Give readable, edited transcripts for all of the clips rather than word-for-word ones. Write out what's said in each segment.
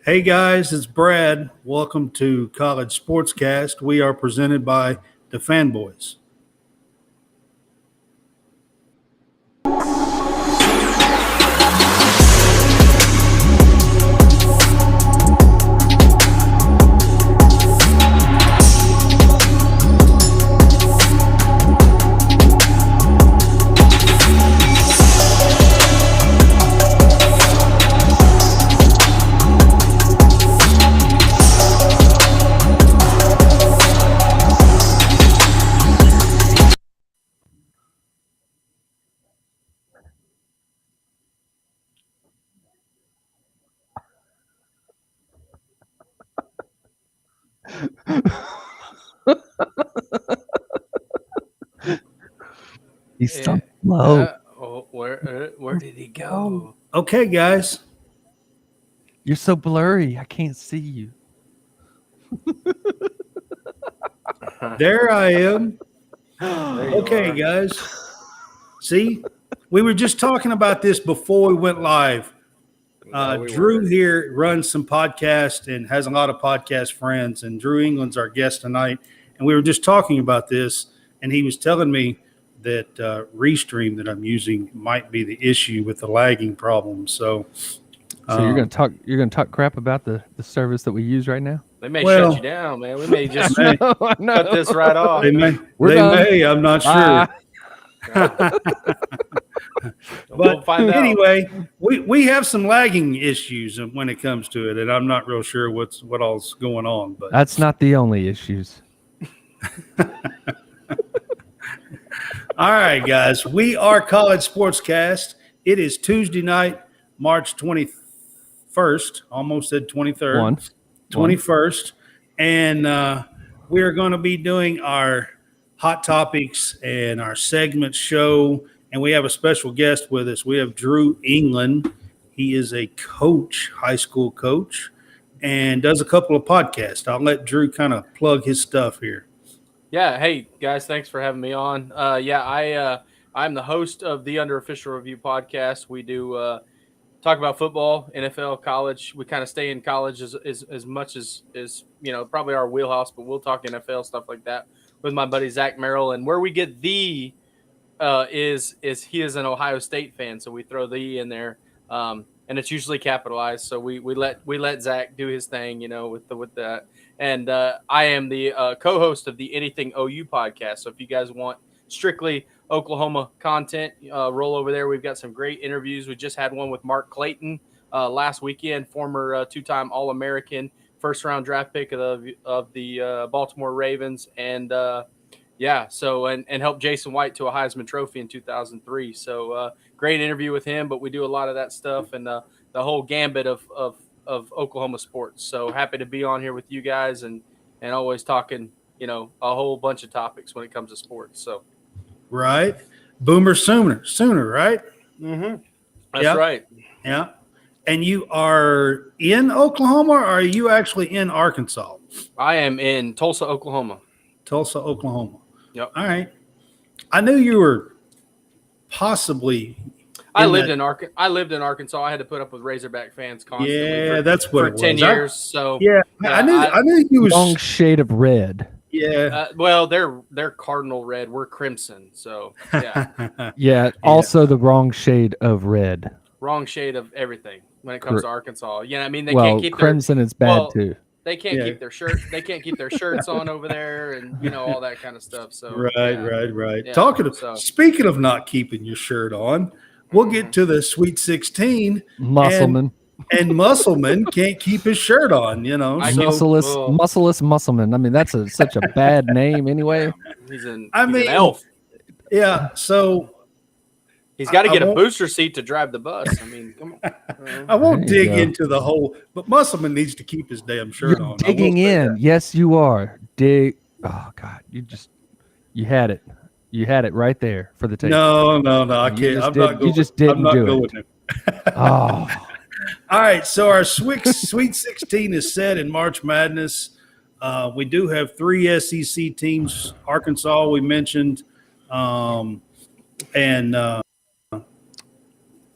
Hey guys, it's Brad. Welcome to College SportsCast. We are presented by DaFanBoys. He's so low. Where did he go? Okay, guys. You're so blurry. I can't see you. There I am. There you Okay, are. guys. See, we were just talking about this before we went live. No, we Drew weren't. here runs some podcasts and has a lot of podcast friends, and Drew England's our guest tonight. And we were just talking about this, and he was telling me that Restream that I'm using might be the issue with the lagging problem. So you're gonna talk crap about the service that we use right now? They may Well- shut you down, man. We may just Hey, cut this right off. they may. We're They done. may. I'm not sure. We'll find out. Anyway, we have some lagging issues when it comes to it, and I'm not real sure what all's going on. But That's not the only issues. all right, guys, we are College Sportscast. It is Tuesday night, March 21st. Almost said 23rd. 21st, and we are going to be doing our hot topics and our segment show. And we have a special guest with us. We have Drew England. He is a coach, high school coach, and does a couple of podcasts. I'll let Drew kind of plug his stuff here. Yeah. Hey guys, thanks for having me on. I'm the host of the Under Official Review podcast. We do talk about football, NFL, college. We kind of stay in college as much as probably our wheelhouse, but we'll talk NFL stuff like that with my buddy Zach Merrill. And where we get the is he is an Ohio State fan, so we throw the in there, and it's usually capitalized. So we let Zach do his thing, with that. And I am the co-host of the AnythingOU podcast. So if you guys want strictly Oklahoma content, roll over there. We've got some great interviews. We just had one with Mark Clayton last weekend, former two-time All-American, first-round draft pick of the Baltimore Ravens, and and helped Jason White to a Heisman Trophy in 2003. So great interview with him, but we do a lot of that stuff and the whole gambit of Oklahoma sports. So happy to be on here with you guys and always talking, a whole bunch of topics when it comes to sports. So. Right. Boomer Sooner, right? Mm-hmm. That's Yeah. right. Yeah. And you are in Oklahoma, or are you actually in Arkansas? I am in Tulsa, Oklahoma. Tulsa, Oklahoma. Yep. All right. I knew you were possibly. I lived in Arkansas. I had to put up with Razorback fans constantly. Yeah, that's what for it was. 10 years. So Yeah, I knew you was. Wrong shade of red. Yeah. well, they're cardinal red. We're crimson. So yeah, Yeah, also the wrong shade of red. wrong shade of everything when it comes to Arkansas. You know, what I mean, they Well, can't keep crimson is bad too. They can't Yeah. keep their shirt. They can't keep their shirts on over there, and all that kind of stuff. So Right. Yeah, Speaking of not keeping your shirt on, we'll get to the Sweet 16. Muscleman. And Muscleman can't keep his shirt on, Muscleless Muscleman. I mean, that's such a bad name anyway. He's an mean, elf. Yeah, so He's got to get I a won't- booster seat to drive the bus. I mean, come on. I won't There you dig go. into the whole, but Muscleman needs to keep his damn shirt You're on. digging in. Yes, you are. Oh God, you had it. You had it right there for the tape. No, I You can't. just I'm did- not going. you just didn't I'm not do going it. there. Oh, All right, so our Sweet 16 is set in March Madness. We do have 3 SEC teams. Arkansas, we mentioned, and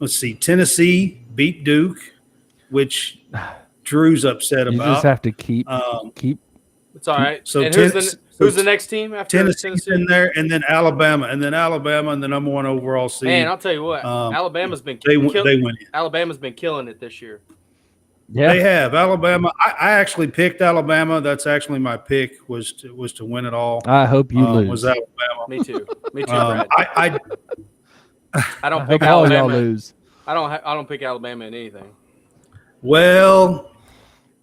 let's see, Tennessee beat Duke, which Drew's upset You about. just have to keep. It's all right. So and who's the next team after Tennessee's in there, and then Alabama, and the number 1 overall seed. Man, I'll tell you what, Alabama's been they win. Alabama's been killing it this year. Yeah, They have. Alabama. I actually picked Alabama. That's actually my pick was to win it all. I hope you lose. Was Alabama? Me too, Brad. I don't I pick hope all y'all Alabama. lose. I don't pick Alabama in anything. Well,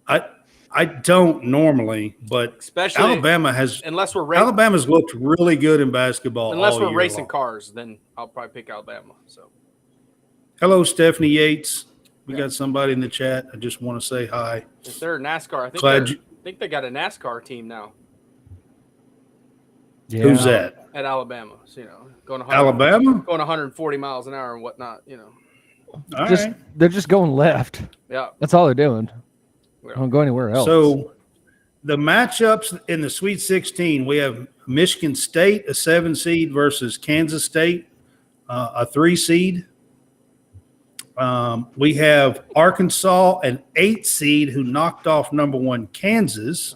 I don't normally, but Especially Alabama has. Unless we're Alabama's looked really good in basketball. unless all we're year racing long. cars, then I'll probably pick Alabama. So Hello, Stephanie Yates. We got somebody in the chat. I just want to say hi. if they're a NASCAR, I think they got a NASCAR team now. Yeah. Who's that? At Alabama? So, going Alabama? going 140 miles an hour and whatnot. All right. They're just going left. Yeah. That's all they're doing. They don't go anywhere else. So the matchups in the Sweet 16, we have Michigan State, a 7 seed, versus Kansas State, a 3 seed. We have Arkansas, an 8 seed, who knocked off number 1 Kansas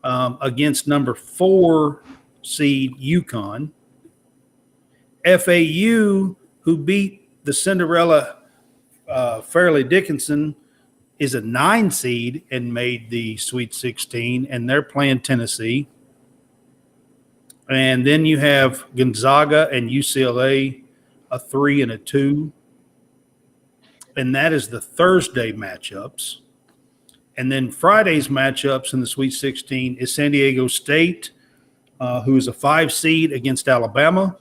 against number 4 seed UConn. FAU, who beat the Cinderella Fairleigh Dickinson, is a 9 seed and made the Sweet 16, and they're playing Tennessee. And then you have Gonzaga and UCLA, a 3 and a 2. And that is the Thursday matchups. And then Friday's matchups in the Sweet 16 is San Diego State, who is a 5 seed against Alabama.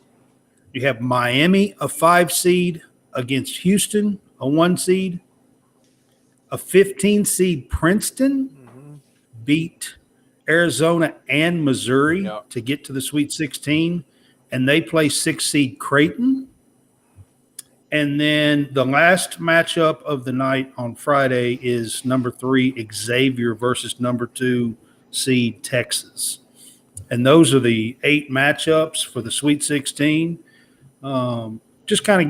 You have Miami, a 5 seed against Houston, a 1 seed. A 15 seed Princeton beat Arizona and Missouri to get to the Sweet 16, and they play 6 seed Creighton. And then the last matchup of the night on Friday is number 3 Xavier versus number 2 seed Texas. And those are the 8 matchups for the Sweet 16. Just kind of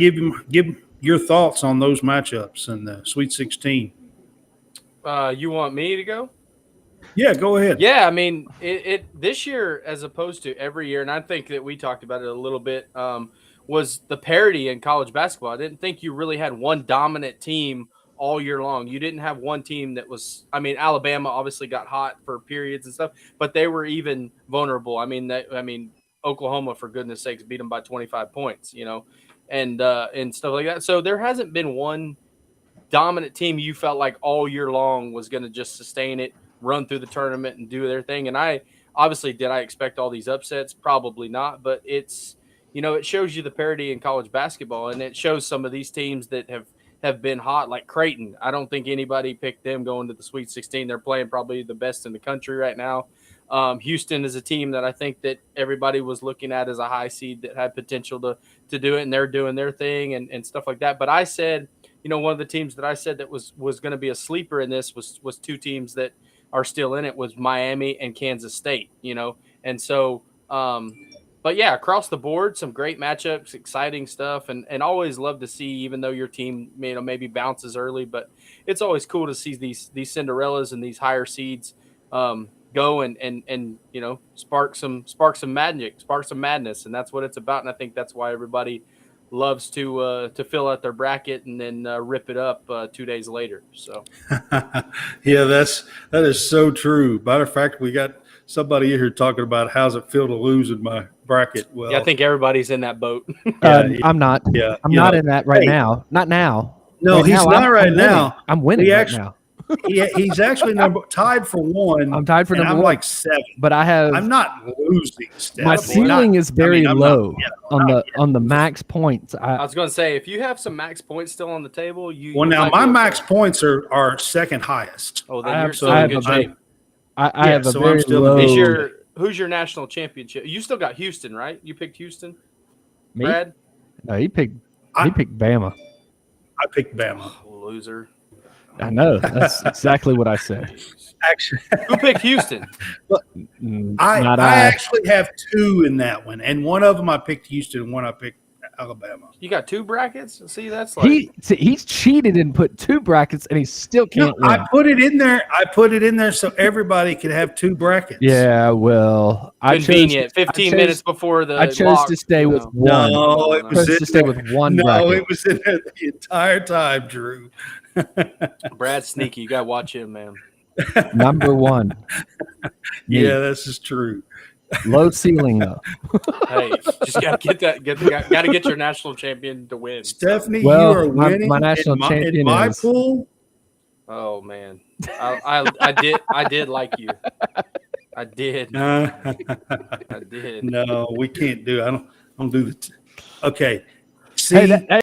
give your thoughts on those matchups in the Sweet 16. You want me to go? Yeah, go ahead. Yeah, I mean, it this year as opposed to every year, and I think that we talked about it a little bit, was the parity in college basketball. I didn't think you really had one dominant team all year long. You didn't have one team that was – I mean, Alabama obviously got hot for periods and stuff, but they were even vulnerable. I mean, Oklahoma, for goodness sakes, beat them by 25 points, and stuff like that. So there hasn't been one dominant team you felt like all year long was going to just sustain it, run through the tournament and do their thing. And did I expect all these upsets? Probably not, but it's, it shows you the parity in college basketball, and it shows some of these teams that have been hot, like Creighton. I don't think anybody picked them going to the Sweet 16. They're playing probably the best in the country right now. Houston is a team that I think that everybody was looking at as a high seed that had potential to do it, and they're doing their thing and stuff like that. But I said, one of the teams that I said that was going to be a sleeper in this was 2 teams that are still in it, was Miami and Kansas State, And so, but yeah, across the board, some great matchups, exciting stuff, and always love to see, even though your team, maybe bounces early, but it's always cool to see these Cinderellas and these higher seeds go and spark some magic, spark some madness, and that's what it's about. And I think that's why everybody loves to fill out their bracket and then rip it up 2 days later. So, yeah, that is so true. Matter of fact, we got somebody here talking about how's it feel to lose in my bracket. Well, yeah, I think everybody's in that boat. I'm not. Yeah, I'm not in that right now. Not now. No, right he's now, not right now. I'm winning right now. He's actually tied for 1. I'm tied for number 1. I'm like 7, but I'm not losing. My ceiling is very low on the max points. I was going to say, if you have some max points still on the table, now my max points are second highest. Oh, then you're still in good shape. I have a very low. Who's your national championship? You still got Houston, right? You picked Houston, Me? Brad? No, he picked Bama. I picked Bama. Loser. I know. That's exactly what I said. Actually, who picked Houston? I actually have 2 in that one, and one of them I picked Houston, and one I picked Alabama. You got 2 brackets? See, that's like He's cheated and put 2 brackets, and he still can't win. I put it in there. I put it in there so everybody could have 2 brackets. Yeah, well, convenient. 15 minutes before the I chose lock, to stay with one. No, it I was chose in to stay there. with one No, bracket. it was in there the entire time, Drew. Brad's sneaky. You got to watch him, man. Number 1. Yeah, this is true. Low ceiling though. Hey, just got to got to get your national champion to win. Stephanie, Well, you are winning my national in champion my is- pool. Oh man, I did like you. I did. I did. No, we can't do. I don't do the. Okay, see, Hey,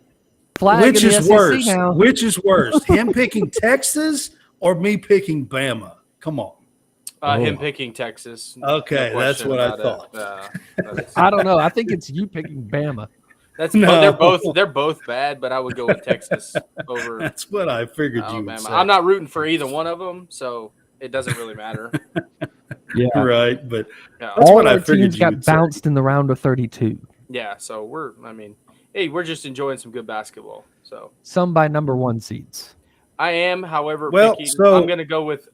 flag which in the is SEC worse? now. Which is worse? Him picking Texas or me picking Bama? Come on. Him picking Texas. Okay, No that's question what I about thought. it. I don't know. I think it's you picking Bama. That's No. they're both bad, but I would go with Texas over That's what I figured you would Alabama. say. I'm not rooting for either one of them, so it doesn't really matter. Yeah. right, but Yeah. That's All what I our figured teams you got would say. bounced in the round of 32. Yeah, so we're just enjoying some good basketball. So Some by number 1 seeds. I am, however, Well, picking, so- I'm gonna go with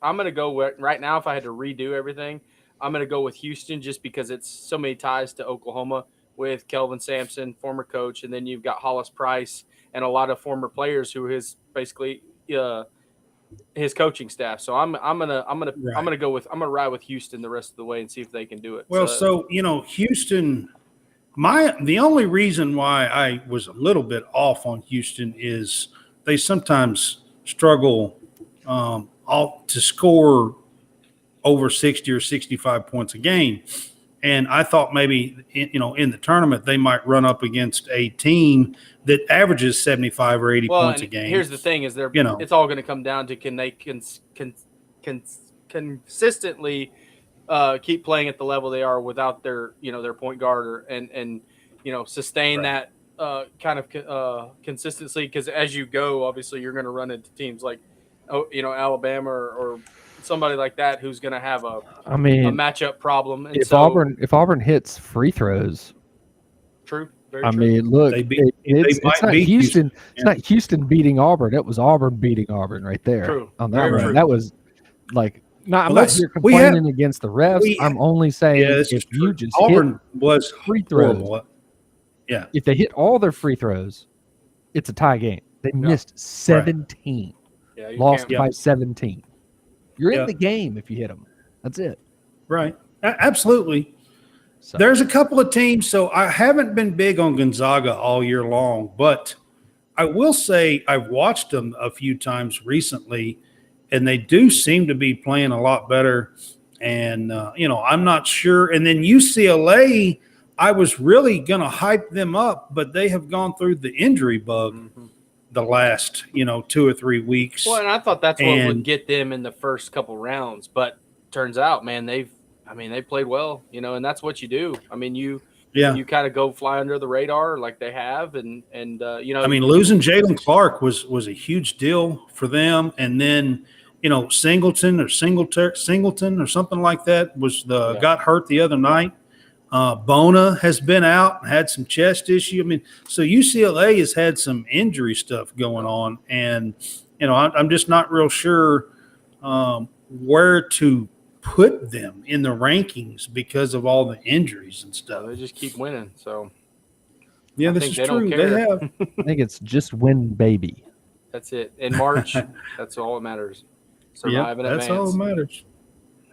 right now. If I had to redo everything, I'm gonna go with Houston just because it's so many ties to Oklahoma with Kelvin Sampson, former coach, and then you've got Hollis Price and a lot of former players who is basically his coaching staff. So I'm gonna ride with Houston the rest of the way and see if they can do it. Well, so Houston. The only reason why I was a little bit off on Houston is they sometimes struggle to score over 60 or 65 points a game. And I thought maybe, in the tournament, they might run up against a team that averages 75 or 80 points a game. Here's the thing: is it's all going to come down to can they consistently keep playing at the level they are without their point guard and sustain that kind of consistency. Because as you go, obviously you're going to run into teams like Alabama or somebody like that who's going to have a matchup problem. And if Auburn hits free throws, true. Very I true. mean, look, They it's might not beat Houston. Houston. It's not Houston beating Auburn. It was Auburn beating Auburn right there. True. On that Very one. true. That was like I'm Well, not here complaining against the refs. I'm only saying this is if you true. just Auburn was hit free throws, horrible. Yeah, if they hit all their free throws, it's a tie game. They missed 17, Yeah, you lost can't- by 17. You're Yeah. in the game if you hit them. That's it. right. Absolutely. So, There's a couple of teams, so I haven't been big on Gonzaga all year long, but I will say I've watched them a few times recently, and they do seem to be playing a lot better. And, I'm not sure. And then UCLA, I was really going to hype them up, but they have gone through the injury bug the last, 2 or 3 weeks. Well, and I thought that's what would get them in the first couple rounds, but turns out, man, they played well, and that's what you do. I mean, you kind of go fly under the radar like they have, and losing Jalen Clark was a huge deal for them, and then Singleton or something like that got hurt the other night. Bona has been out and had some chest issue. I mean, so UCLA has had some injury stuff going on, and I'm just not real sure where to put them in the rankings because of all the injuries and stuff. They just keep winning. So yeah, I this think is they don't true. care. They have. I think it's just win, baby. That's it. In March, that's all that matters. Survive and That's advance. all that matters.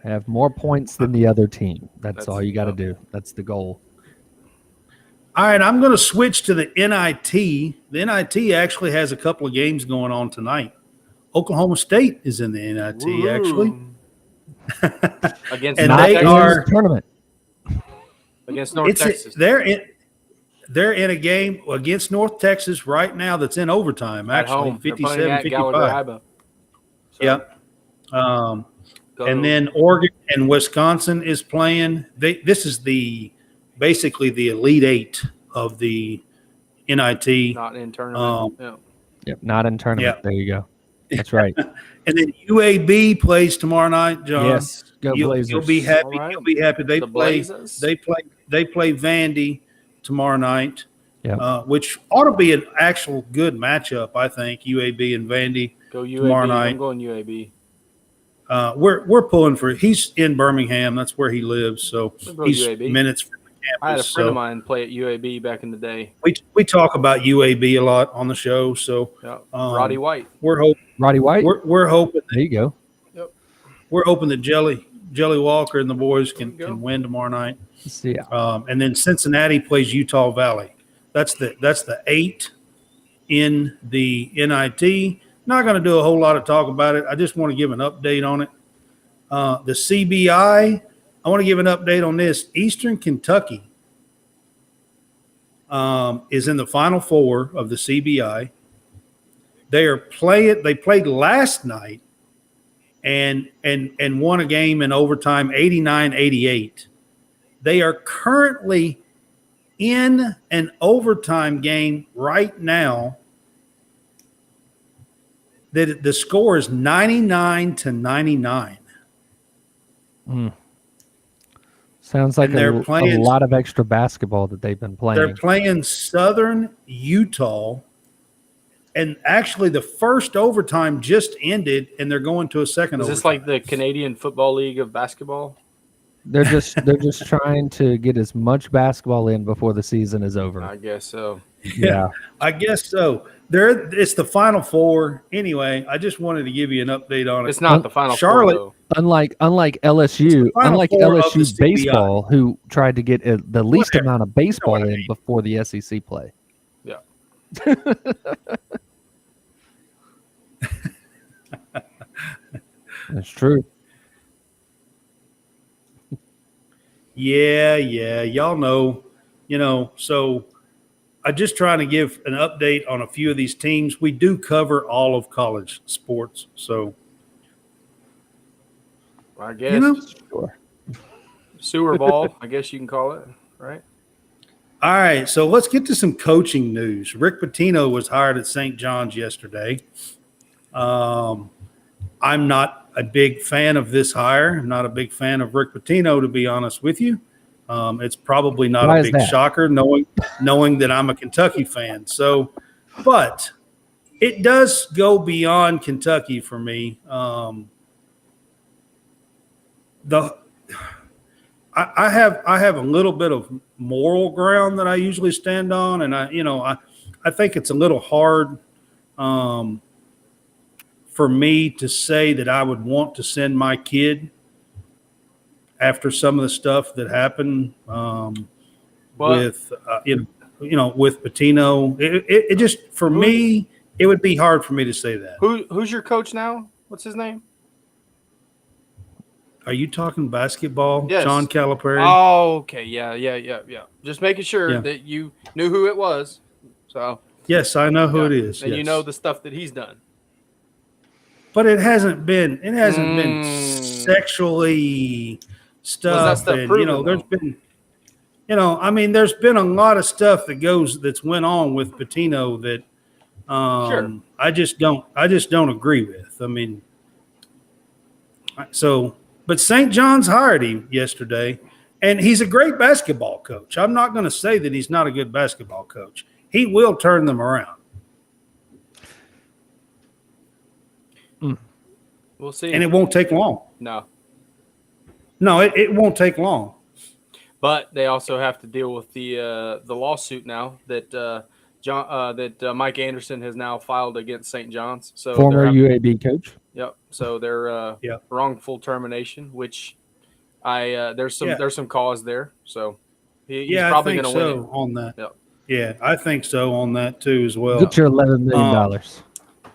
Have more points than the other team. That's all you got to yep. do. That's the goal. All right, I'm going to switch to the NIT. The NIT actually has a couple of games going on tonight. Oklahoma State is in the NIT, Woo. actually. Against And North they Texas. are- tournament. Against North Texas. They're in a game against North Texas right now that's in overtime, At actually, home. They're playing at 57-55. Gallagher-Iba. So, Yep. go. And then Oregon and Wisconsin is playing. This is basically the Elite Eight of the NIT. Not in tournament. Yep, not in tournament. Yeah. There you go. That's right. And then UAB plays tomorrow night, John. Yes, go Blazers. You'll be happy. All right. You'll be happy. They The play. Blazers? They play Vandy tomorrow night. which ought to be an actual good matchup, I think. UAB and Vandy Go UAB. tomorrow night. I'm going UAB. We're pulling for. He's in Birmingham. That's where he lives. So he's UAB. minutes from the campus. I had a friend of mine play at UAB back in the day. We talk about UAB a lot on the show. So Roddy White. We're hoping. Roddy White. We're hoping. There you go. Yep. We're hoping that Jelly Walker and the boys can win tomorrow night. Yeah. And then Cincinnati plays Utah Valley. That's the 8 in the NIT. Not going to do a whole lot of talk about it. I just want to give an update on it. The CBI, I want to give an update on this. Eastern Kentucky is in the Final Four of the CBI. They played last night and won a game in overtime, 89-88. They are currently in an overtime game right now. The score is 99-99. Sounds like a lot of extra basketball that they've been playing. They're playing Southern Utah, and actually the first overtime just ended, and they're going to a second overtime. Is this like the Canadian Football League of basketball? They're just trying to get as much basketball in before the season is over. I guess so. Yeah. I guess so. It's the Final Four. Anyway, I just wanted to give you an update on it. It's not the Final Charlotte, Four, though. Unlike LSU, baseball, who tried to get the least amount of baseball in before the SEC play. Yeah. That's true. Yeah. Y'all know, so I'm just trying to give an update on a few of these teams. We do cover all of college sports. So I guess. Sure. Sewer ball, I guess you can call it, right? All right. So let's get to some coaching news. Rick Pitino was hired at St. John's yesterday. I'm not a big fan of this hire. I'm not a big fan of Rick Pitino, to be honest with you. It's probably not a big shocker knowing that I'm a Kentucky fan. So, but it does go beyond Kentucky for me. I have a little bit of moral ground that I usually stand on, and I think it's a little hard for me to say that I would want to send my kid after some of the stuff that happened with Pitino. It just, for me, it would be hard for me to say that. Who's your coach now? What's his name? Are you talking basketball? Yes. John Calipari? Oh, okay. Yeah. Just making sure that you knew who it was. So yes, I know who it is. And yes. you know the stuff that he's done. But it hasn't been sexually stuff. That proven, there's been there's been a lot of stuff that's went on with Pitino that Sure. I just don't agree with. I mean, but St. John's hired him yesterday, and he's a great basketball coach. I'm not going to say that he's not a good basketball coach. He will turn them around. We'll see. And it won't take long. No, it won't take long. But they also have to deal with the lawsuit now that Mike Anderson has now filed against St. John's. So former UAB coach. Yep. So they're wrongful termination, which there's some cause there. So he's probably going to win on that. Yep. Yeah, I think so on that too as well. Get your $11 million.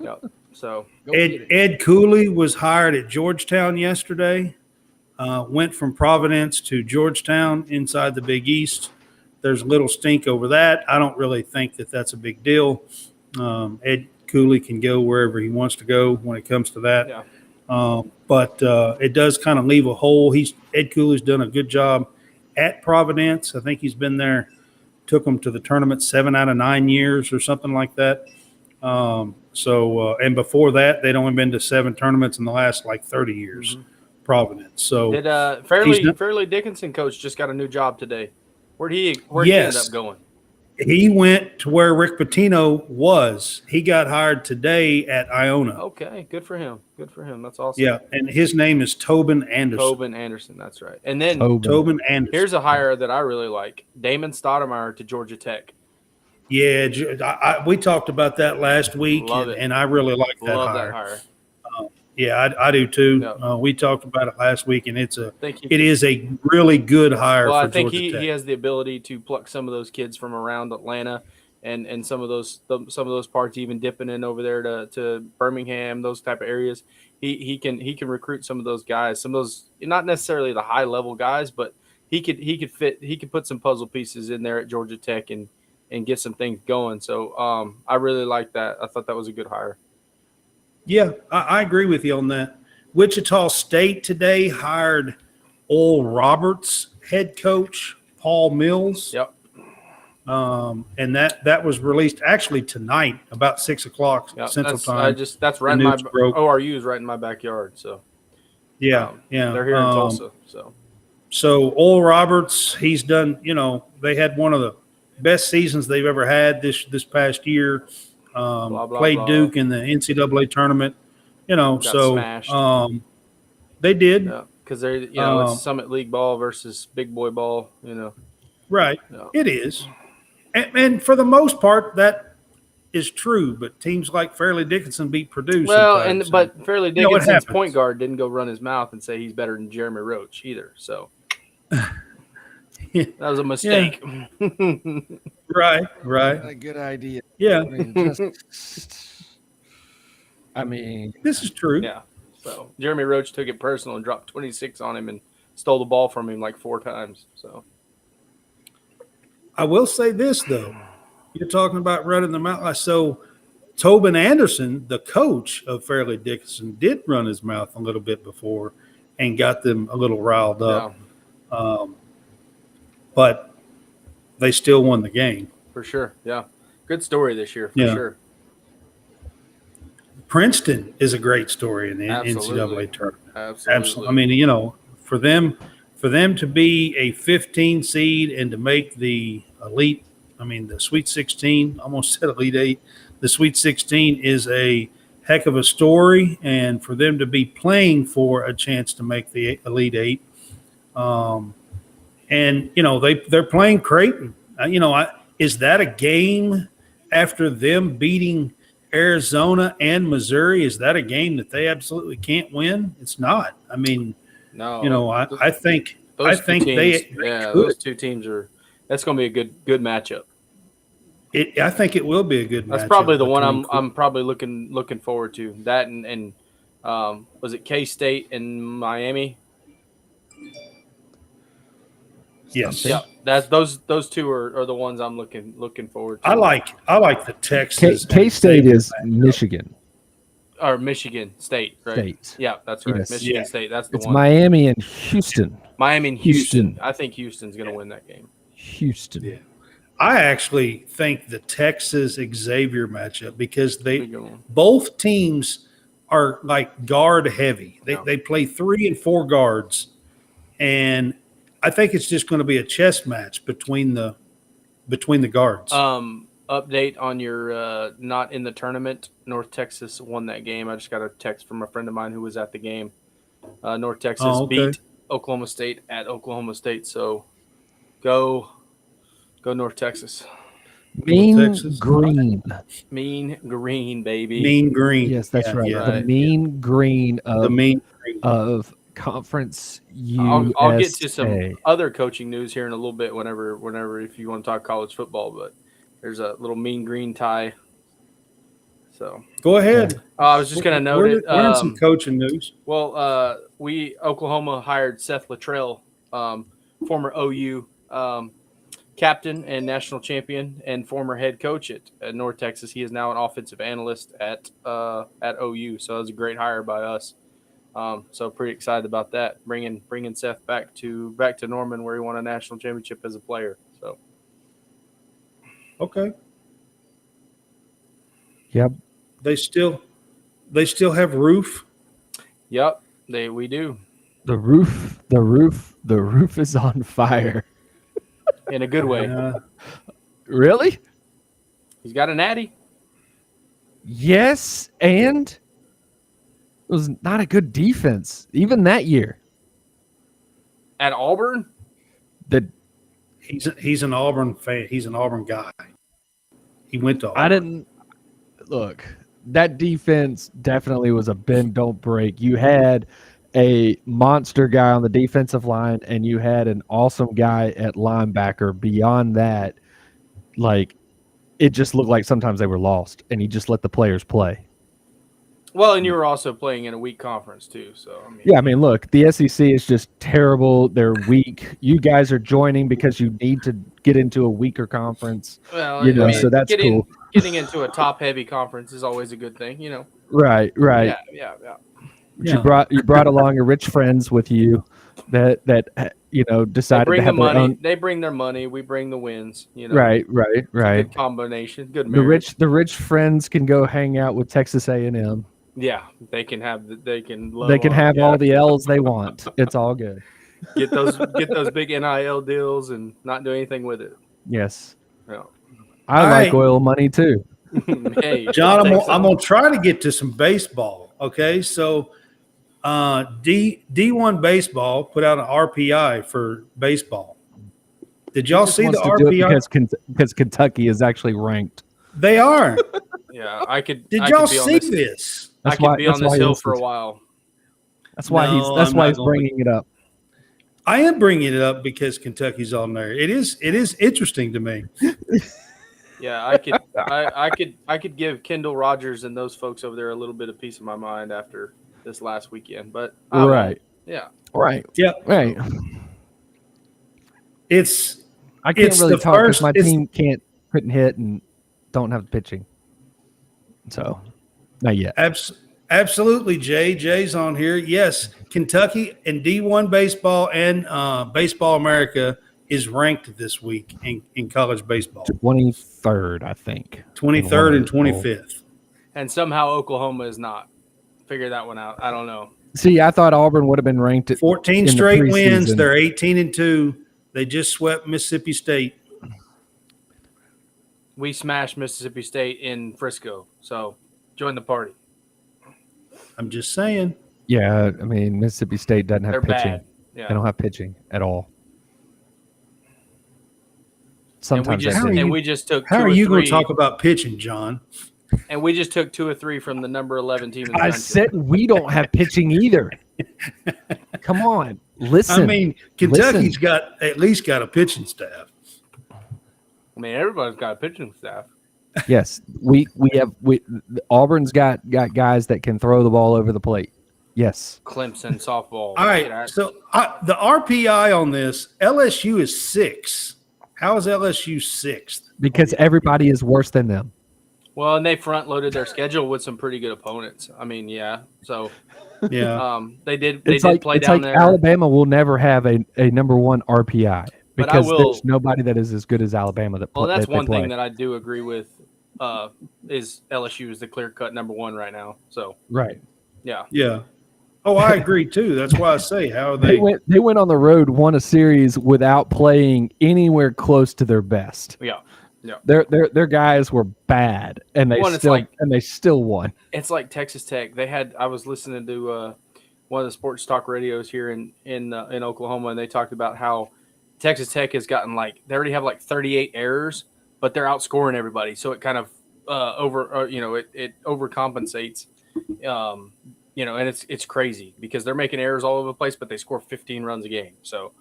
Yep. So Ed Cooley was hired at Georgetown yesterday. Went from Providence to Georgetown inside the Big East. There's a little stink over that. I don't really think that that's a big deal. Ed Cooley can go wherever he wants to go when it comes to that. Yeah. But it does kind of leave a hole. Ed Cooley's done a good job at Providence. I think he's been there, took them to the tournament 7 out of 9 years or something like that. And before that, they'd only been to 7 tournaments in the last 30 years. Mm-hmm. Providence. So did Fairleigh Dickinson coach just got a new job today? Where'd he end up going? He went to where Rick Pitino was. He got hired today at Iona. Okay, good for him. Good for him. That's awesome. Yeah, and his name is Tobin Anderson. Tobin Anderson, that's right. And then Tobin Anderson. Here's a hire that I really like: Damon Stoudemire to Georgia Tech. Yeah, we talked about that last week, and I really like that Love hire. that hire. Yeah, I do too. Yep. We talked about it last week, and it is a really good hire. Well, for I think Georgia Tech. he has the ability to pluck some of those kids from around Atlanta, and some of those parts, even dipping in over there to Birmingham, those type of areas. He can recruit some of those guys, some of those not necessarily the high level guys, but he could put some puzzle pieces in there at Georgia Tech and get some things going. So I really like that. I thought that was a good hire. Yeah, I agree with you on that. Wichita State today hired Oral Roberts head coach Paul Mills. Yep. And that was released actually tonight about 6:00 Central Time. That's right in my ORU is right in my backyard. So yeah, they're here in Tulsa. So Oral Roberts, he's done. They had one of the best seasons they've ever had this past year. Played Duke in the NCAA tournament. Smashed. They did. Yeah, because they're it's Summit League ball versus big boy ball. Right. Yeah. It is. And for the most part, that is true. But teams like Fairleigh Dickinson beat Purdue. Well, but Fairleigh Dickinson's point guard didn't go run his mouth and say he's better than Jeremy Roach either. So that was a mistake. Yeah. Right. A good idea. Yeah. This is true. Yeah. So Jeremy Roach took it personal and dropped 26 on him and stole the ball from him like 4 times. So I will say this, though. You're talking about running the mouth. So Tobin Anderson, the coach of Fairleigh Dickinson, did run his mouth a little bit before and got them a little riled up. Yeah. But they still won the game. For sure. Yeah. Good story this year, for sure. Princeton is a great story in the NCAA tournament. Absolutely. I mean, for them to be a 15 seed and to make the elite, the Sweet 16, almost said Elite 8, the Sweet 16 is a heck of a story. And for them to be playing for a chance to make the Elite 8, and, they're playing Creighton. Is that a game after them beating Arizona and Missouri? Is that a game that they absolutely can't win? It's not. No. I think those two teams that's going to be a good matchup. I think it will be a good matchup. That's probably the one I'm probably looking forward to. That and was it K-State and Miami? Yes. Yeah. That's those two are the ones I'm looking forward to. I like the Texas. K-State is Michigan. Or Michigan State, right? State. Yeah, that's right. Yes. Michigan State. That's the it's one. Miami and Houston. Miami and Houston. I think Houston's going to win that game. Houston. Yeah. I actually think the Texas Xavier matchup because both teams are like guard heavy. They play 3 and 4 guards, and I think it's just going to be a chess match between the guards. Update on your not in the tournament. North Texas won that game. I just got a text from a friend of mine who was at the game. North Texas beat Oklahoma State at Oklahoma State. So go North Texas. Mean Green. Mean Green, baby. Mean Green. Yes, that's right. Yeah. The Mean Green of the Mean Green of Conference USA. I'll get to some other coaching news here in a little bit whenever if you want to talk college football, but there's a little Mean Green tie. So go ahead. I was just going to note it. Learn some coaching news. Well, Oklahoma hired Seth Littrell, former OU captain and national champion and former head coach at North Texas. He is now an offensive analyst at OU. So that was a great hire by us. So pretty excited about that. Bringing Seth back to Norman where he won a national championship as a player. So. Okay. Yep. They still have Roof. Yep, we do. The roof is on fire. In a good way. Really? He's got a natty. Yes, and it was not a good defense even that year. At Auburn? He's an Auburn fan. He's an Auburn guy. He went to Auburn. I didn't look. That defense definitely was a bend don't break. You had a monster guy on the defensive line, and you had an awesome guy at linebacker. Beyond that, like, it just looked like sometimes they were lost, and you just let the players play. Well, and you were also playing in a weak conference too. So look, the SEC is just terrible. They're weak. You guys are joining because you need to get into a weaker conference. Well, so that's cool. Getting into a top-heavy conference is always a good thing, Right. Yeah. You brought along your rich friends with you that decided to have their own. They bring their money. We bring the wins. Right. Good combination. Good marriage. The rich friends can go hang out with Texas A&M. Yeah, they can have all the L's they want. It's all good. Get those big NIL deals and not do anything with it. Yes. Yeah. I like oil money too. Hey, John, I'm gonna try to get to some baseball. Okay, so D1 baseball put out an RPI for baseball. Did y'all see the RPI? Because Kentucky is actually ranked. They are. Yeah, I could. Did y'all see this? I could be on this hill for a while. That's why he's bringing it up. I am bringing it up because Kentucky's on there. It is interesting to me. Yeah, I could give Kendall Rogers and those folks over there a little bit of peace of my mind after this last weekend, but right. Yeah. Right. Yeah. Right. I can't really talk because my team couldn't hit and don't have pitching. So, not yet. Absolutely, Jay. Jay's on here. Yes, Kentucky and D1 baseball and Baseball America is ranked this week in college baseball. 23rd, I think. 23rd and 25th. And somehow Oklahoma is not. Figure that one out. I don't know. See, I thought Auburn would have been ranked at 14 straight wins. They're 18-2. They just swept Mississippi State. We smashed Mississippi State in Frisco, so join the party. I'm just saying. Yeah, I mean, Mississippi State doesn't have pitching. Bad. Yeah. They don't have pitching at all. Sometimes we just took. How are you going to talk about pitching, John? And we just took 2 or 3 from the number 11 team in the country. I said we don't have pitching either. Come on, listen. I mean, Kentucky's at least got a pitching staff. I mean, everybody's got a pitching staff. Yes, we have. Auburn's got guys that can throw the ball over the plate. Yes. Clemson softball. All right. So the RPI on this, LSU is 6. How is LSU 6th? Because everybody is worse than them. Well, and they front loaded their schedule with some pretty good opponents. I mean, yeah. So yeah, they did play it's down like there. Alabama will never have a number 1 RPI because there's nobody that is as good as Alabama that. Well, that's one thing that I do agree with. Is LSU is the clear-cut number 1 right now. So right. Yeah. Yeah. Oh, I agree too. That's why I say how they went on the road, won a series without playing anywhere close to their best. Yeah. Yeah. Their guys were bad and they still won. It's like Texas Tech. I was listening to one of the sports talk radios here in Oklahoma, and they talked about how Texas Tech has gotten they already have 38 errors, but they're outscoring everybody. So it kind of it overcompensates. And it's crazy because they're making errors all over the place, but they score 15 runs a game. So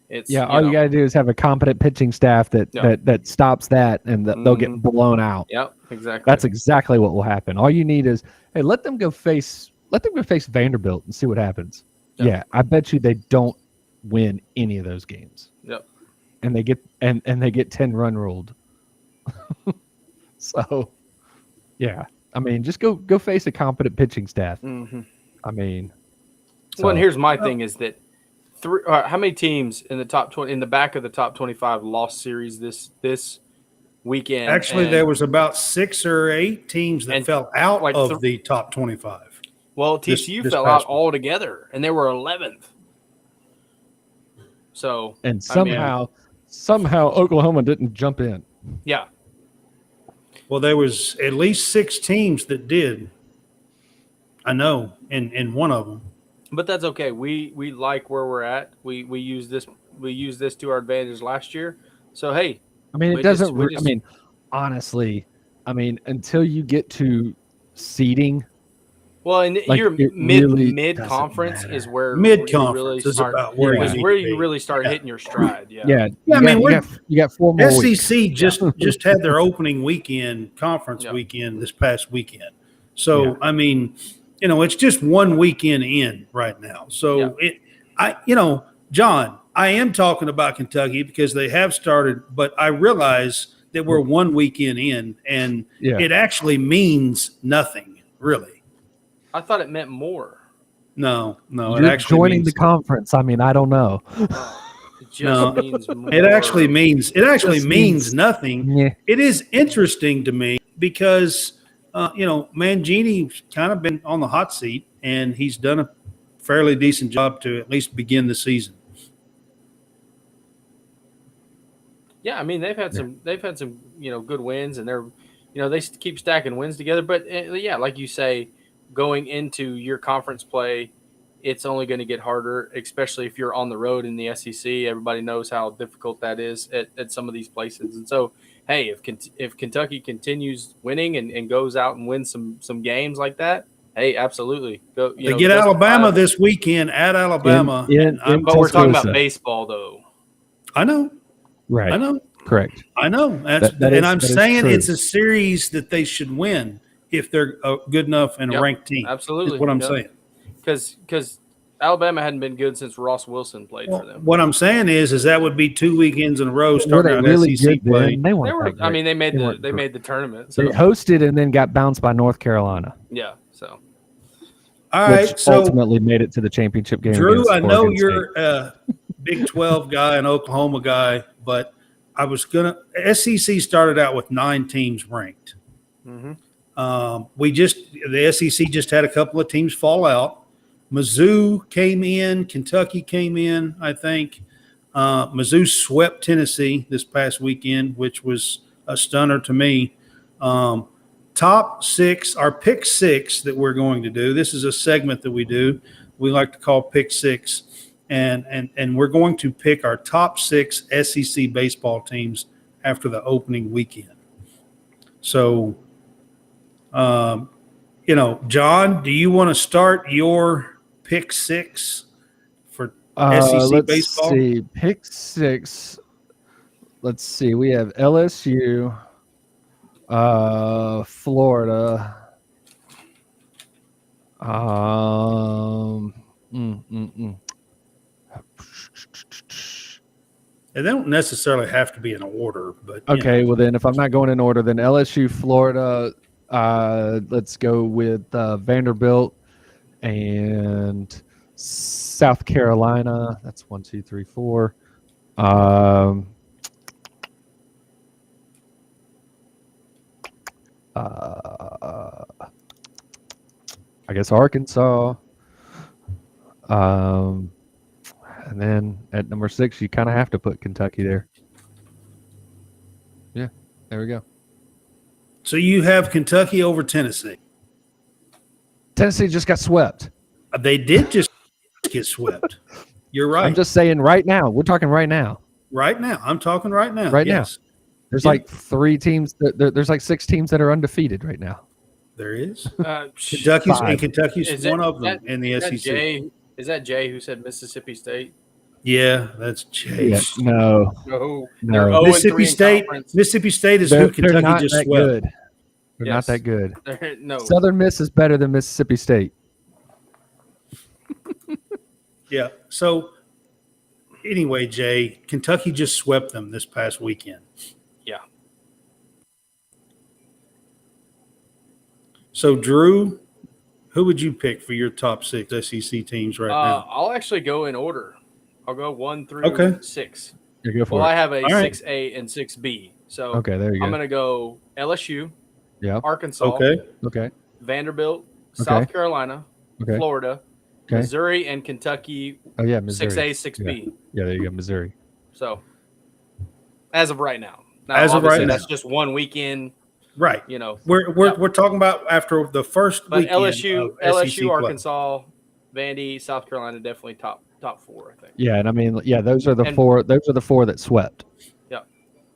it's all you got to do is have a competent pitching staff that stops that, and they'll get blown out. Yep, exactly. That's exactly what will happen. All you need is let them go face Vanderbilt and see what happens. Yep. Yeah, I bet you they don't win any of those games. Yep. And they get 10 run ruled. So, yeah. I mean, just go face a competent pitching staff. Mm-hmm. I mean, well, and here's my thing is that how many teams in the top 20 in the back of the top 25 lost series this weekend? Actually, there was about 6 or 8 teams that fell out of the top 25. Well, TCU fell out altogether, and they were 11th. So somehow Oklahoma didn't jump in. Yeah. Well, there was at least 6 teams that did. I know, in one of them. But that's okay. We like where we're at. We use this to our advantage last year. So hey, I mean, we it doesn't. just- we just- I mean, honestly, until you get to seeding, well, and like, your it really mid doesn't conference matter. is where Mid you really conference is start. about where Yeah. you Is need where to you be. really start Yeah. hitting your stride. Yeah. yeah. Yeah, I mean, you got 4 more weeks. SEC just had their opening weekend, conference Yeah. weekend this past weekend. So Yeah. I mean, it's just one weekend in right now. So John, I am talking about Kentucky because they have started, but I realize that we're one weekend in, and Yeah. it actually means nothing, really. I thought it meant more. No, You're it actually joining means the conference. I mean, I don't know. It just No. means more. It actually means Just means means- nothing. Yeah. It is interesting to me because Mangini's kind of been on the hot seat, and he's done a fairly decent job to at least begin the season. Yeah, I mean they've had some good wins, and they're they keep stacking wins together. But yeah, like you say, going into your conference play, it's only going to get harder, especially if you're on the road in the SEC. Everybody knows how difficult that is at some of these places. And so, hey, if Kentucky continues winning and goes out and wins some games like that, hey, absolutely. Go. They get Alabama this weekend at Alabama. But we're talking about Tuscaloosa. baseball, though. I know. Right. I know. Correct. I know. I'm saying true. it's a series that they should win if they're good enough and a Yep, ranked team. absolutely. Is what I'm Yep. saying. Because Alabama hadn't been good since Ross Wilson played for them. What I'm saying is that would be 2 weekends in a row Were starting they out really SEC good play. then? They weren't were. that great. I mean, they made weren't the great. tournament. They So hosted and then got bounced by North Carolina, yeah. So All which right, so ultimately made it to the championship game. Drew, against I know Oregon you're a Big 12 guy, an Oklahoma guy, but I was SEC started out with 9 teams ranked. mhm. The SEC just had a couple of teams fall out. Mizzou came in, Kentucky came in, I think. Mizzou swept Tennessee this past weekend, which was a stunner to me. Top 6, our pick 6 that we're going to do. This is a segment that we do. We like to call pick 6. And we're going to pick our top 6 SEC baseball teams after the opening weekend. So, John, do you want to start your pick 6 for SEC let's baseball? see. Pick 6. Let's see. We have LSU, Florida. And they don't necessarily have to be in order, but Okay, well then, if I'm not going in order, then LSU, Florida. Let's go with Vanderbilt and South Carolina. That's 1, 2, 3, 4. I guess Arkansas. And then at number 6, you kind of have to put Kentucky there. Yeah, there we go. So you have Kentucky over Tennessee. Tennessee just got swept. They did just get swept. You're right. I'm just saying right now. We're talking right now. Right now. I'm talking right now. Right now. Yes. There's Yeah. like 3 teams. There's like 6 teams that are undefeated right now. There is. Kentucky's Kentucky's one of them in the SEC. Is that Jay who said Mississippi State? Yeah, that's Chase. Yeah, no. No. No. They're 0-3 Mississippi in State. conference. Mississippi State is They're who Kentucky not just that swept. good. They're Yes. not that good. No. Southern Miss is better than Mississippi State. Yeah. So anyway, Jay, Kentucky just swept them this past weekend. Yeah. So Drew, who would you pick for your top 6 SEC teams right now? I'll actually go in order. I'll go 1 through Okay. 6. You go for Well, it. I have a All right. 6A and 6B. So Okay, there you I'm go. going to go LSU, Yeah. Arkansas, Okay. Okay. Vanderbilt, Okay. South Carolina, Okay. Florida, Okay. Missouri, and Kentucky. Oh yeah, Missouri. 6A, 6B. Yeah, there you go, Missouri. So as of right now. Now, As of obviously, right that's now. just one weekend. Right. You know, We're talking about after the first but weekend LSU, of SEC play. Arkansas, Vandy, South Carolina, definitely top 4, I think. Yeah, and I mean, yeah, those are the And- four. Those are the four that swept. Yep.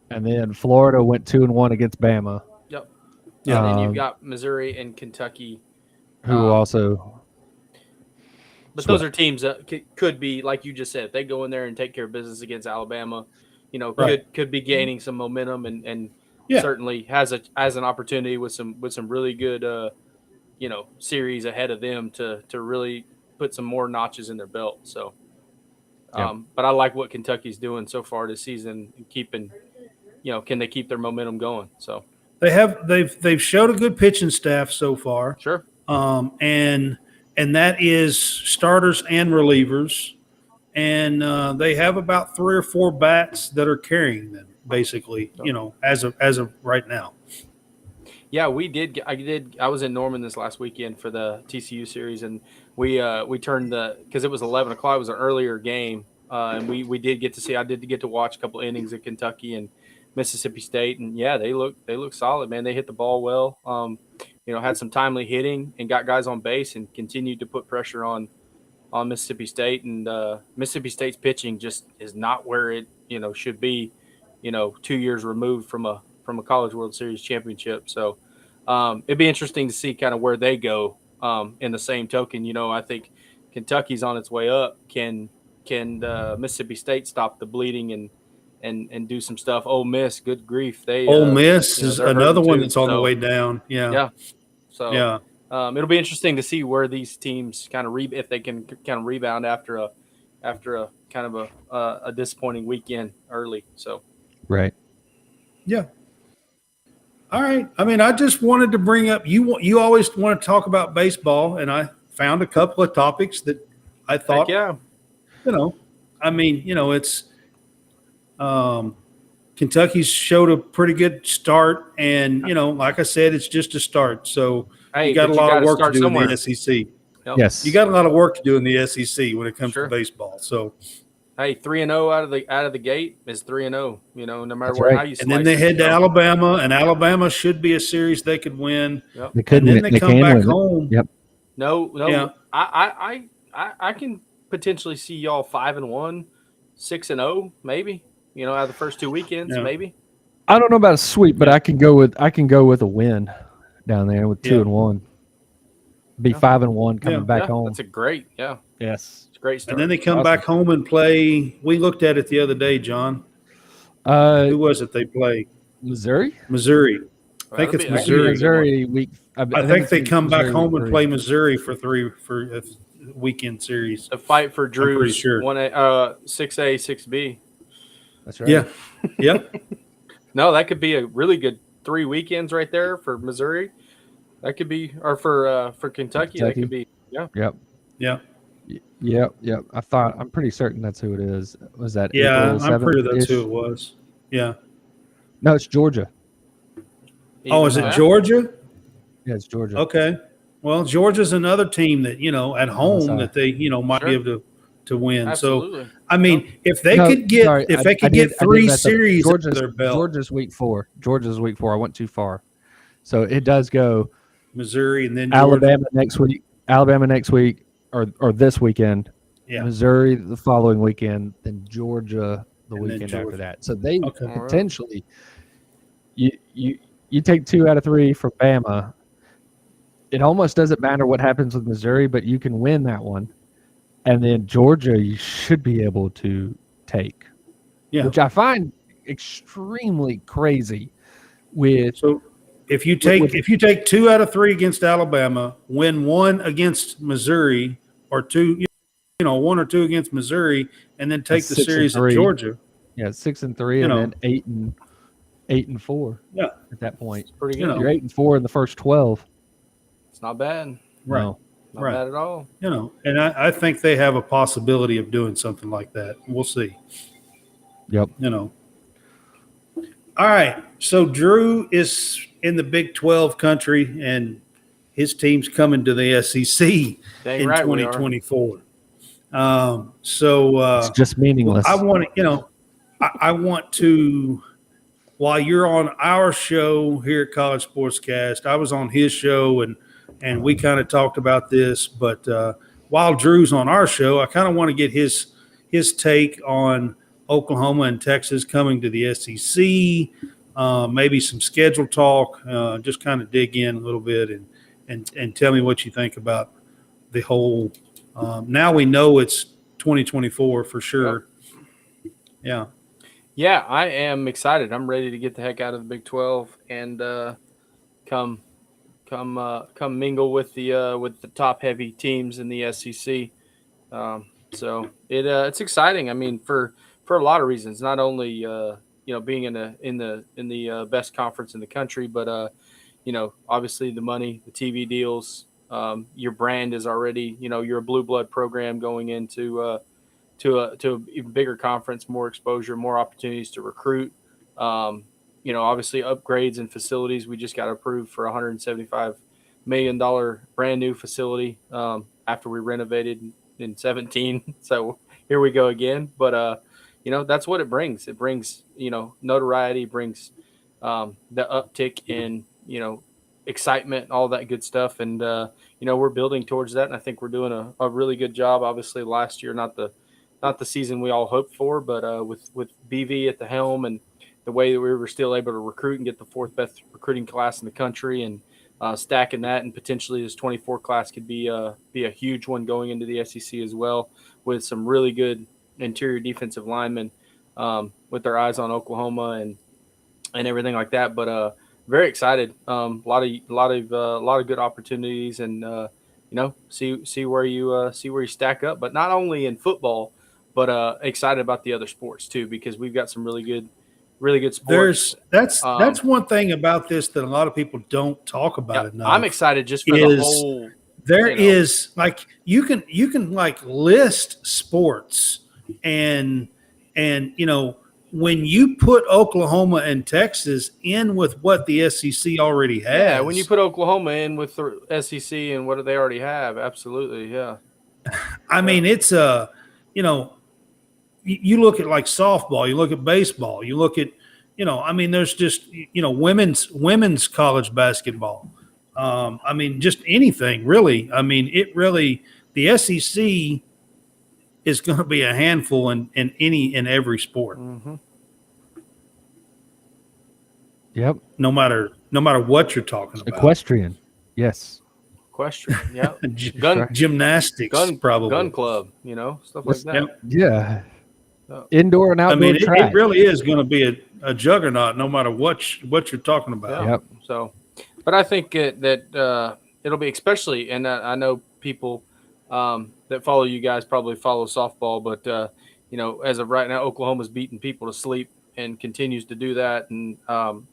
And then Florida went 2-1 against Bama. Yep. Yeah. And then you've got Missouri and Kentucky, who also. but those are teams that could be, like you just said, if they go in there and take care of business against Alabama, you know, Right. could be gaining some momentum and Yeah. certainly has an opportunity with some really good you know, series ahead of them to really put some more notches in their belt. So, but I like what Kentucky's doing so far this season, and keeping, you know, can they keep their momentum going? So They've showed a good pitching staff so far. sure. And that is starters and relievers, and they have about 3 or 4 bats that are carrying them, basically. You know, as of right now. Yeah, I was in Norman this last weekend for the TCU series, and we turned because it was 11 o'clock. It was an earlier game, and we did get to see. I did get to watch a couple innings of Kentucky and Mississippi State, and yeah, they look solid, man. They hit the ball well. You know, had some timely hitting and got guys on base and continued to put pressure on Mississippi State. And Mississippi State's pitching just is not where it, you know, should be. You know, 2 years removed from a College World Series championship. So it'd be interesting to see kind of where they go. In the same token, you know, I think Kentucky's on its way up. Can Mississippi State stop the bleeding and do some stuff? Ole Miss, good grief, Ole Miss you know, is they're another hurting one too. that's on the So, way down. Yeah. Yeah. So Yeah. it'll be interesting to see where these teams kind of if they can kind of rebound after a kind of a disappointing weekend early. So Right. Yeah. All right. I mean, I just wanted to bring up you always want to talk about baseball, and I found a couple of topics that I thought, yeah, you know, I mean, you know, it's Kentucky's showed a pretty good start, and you know, like I said, it's just a start. So hey, you got a but lot of gotta work to start do somewhere. in the SEC. Yep. Yes. You got a lot of work to do in the SEC when it comes Sure. to baseball. So, Hey, 3-0 out of the gate is 3-0. You know, no matter That's where right. how you and slice then they it, head you to know. Alabama, and Alabama should be a series they could win. Yep. They could And then win. they They come can back win it. home. Yep. No, Yeah. I can potentially see y'all 5-1, 6-0, maybe. You know, out of the first 2 weekends, Yeah. maybe. I don't know about a sweep, but I can go with a win down there with 2-1. Be Yeah. 5-1 coming Yeah. back home. That's a great, Yes. it's a great start. And then they come Awesome. back home and play. We looked at it the other day, John. Who was it they play? Missouri. Missouri. I think That'll it's be- that could be a Missouri. good Missouri week. I think they it's come back Missouri home week and 3. play Missouri for a weekend series. The fight for pretty Drew's sure. 1A, 6A, 6B. That's right. Yeah. Yeah. No, that could be a really good 3 weekends right there for Missouri. That could be, or for Kentucky, that could be. Yeah. Yep. Yeah. Yep. I'm pretty certain that's who it is. Was that Yeah. April I'm pretty sure 7th-ish? that's who it was. Yeah. No, it's Georgia. Oh, is it Georgia? Yeah, it's Georgia. Okay. Well, Georgia's another team that, you know, at home that they, you know, might Sure. be able to win. Absolutely. So, I mean, if they No, could get sorry, if they I could did get 3 mess up. series under their belt, Georgia's week 4. I went too far. So it does go Missouri and then Georgia. Alabama next week, or this weekend. Yeah. Missouri the following weekend, then Georgia the And then weekend Georgia. after that. So they Okay. All right. potentially you take 2 out of 3 from Bama. It almost doesn't matter what happens with Missouri, but you can win that one. And then Georgia you should be able to take. Yeah. Which I find extremely crazy with So if you take 2 out of 3 against Alabama, win 1 against Missouri, or 2, you know, 1 or 2 against Missouri, and then take the 6 and series at 3. Georgia. 6-3 You and know. then 8-4. Yeah. At that point. Pretty You good. know. You're 8-4 in the first 12. It's not bad. Right. No. Not Right. bad at all. You know, and I think they have a possibility of doing something like that. We'll see. Yep. You know. All right. So Drew is in the Big 12 country, and his team's coming to the SEC Dang in right we are. 2024. It's just meaningless. I want to, you know, I want to while you're on our show here at College Sportscast, I was on his show and we kind of talked about this. But while Drew's on our show, I kind of want to get his take on Oklahoma and Texas coming to the SEC. Maybe some schedule talk. Just kind of dig in a little bit and tell me what you think about the whole. Now we know it's 2024 for sure. Yeah. Yeah, I am excited. I'm ready to get the heck out of the Big 12 and come mingle with the top heavy teams in the SEC. So it's exciting. I mean, for a lot of reasons. Not only being in the best conference in the country, but obviously the money, the TV deals. Your brand is already, you're a blue blood program going into to an even bigger conference, more exposure, more opportunities to recruit. Obviously upgrades and facilities. We just got approved for $175 million brand new facility after we renovated in 2017. So here we go again. But that's what it brings. It brings notoriety, brings the uptick in excitement, all that good stuff. And we're building towards that, and I think we're doing a really good job. Obviously, last year not the season we all hoped for, but with BV at the helm and the way that we were still able to recruit and get the fourth best recruiting class in the country, and stacking that, and potentially this 24 class could be a huge one going into the SEC as well, with some really good interior defensive linemen with their eyes on Oklahoma and everything like that. But very excited. A lot of good opportunities, and see where you stack up. But not only in football, but excited about the other sports too, because we've got some really good sports. That's one thing about this that a lot of people don't talk about enough. I'm excited just for the whole. There is like you can like list sports and when you put Oklahoma and Texas in with what the SEC already has. Yeah, when you put Oklahoma in with the SEC and what they already have, absolutely, yeah. I mean, it's you look at like softball, you look at baseball, you look at, there's just, women's college basketball. I mean, just anything really. I mean, the SEC is going to be a handful in any and every sport. Mm-hmm. Yep. No matter what you're talking about. Equestrian. Yes. Equestrian. Yeah. Gymnastics. Probably. Gun club. Stuff like that. Yep. Yeah. Indoor and outdoor track. It really is going to be a juggernaut, no matter what you're talking about. Yeah. Yep. So, but I think that it'll be, especially, and I know people that follow you guys probably follow softball, but as of right now, Oklahoma's beating people to sleep and continues to do that, and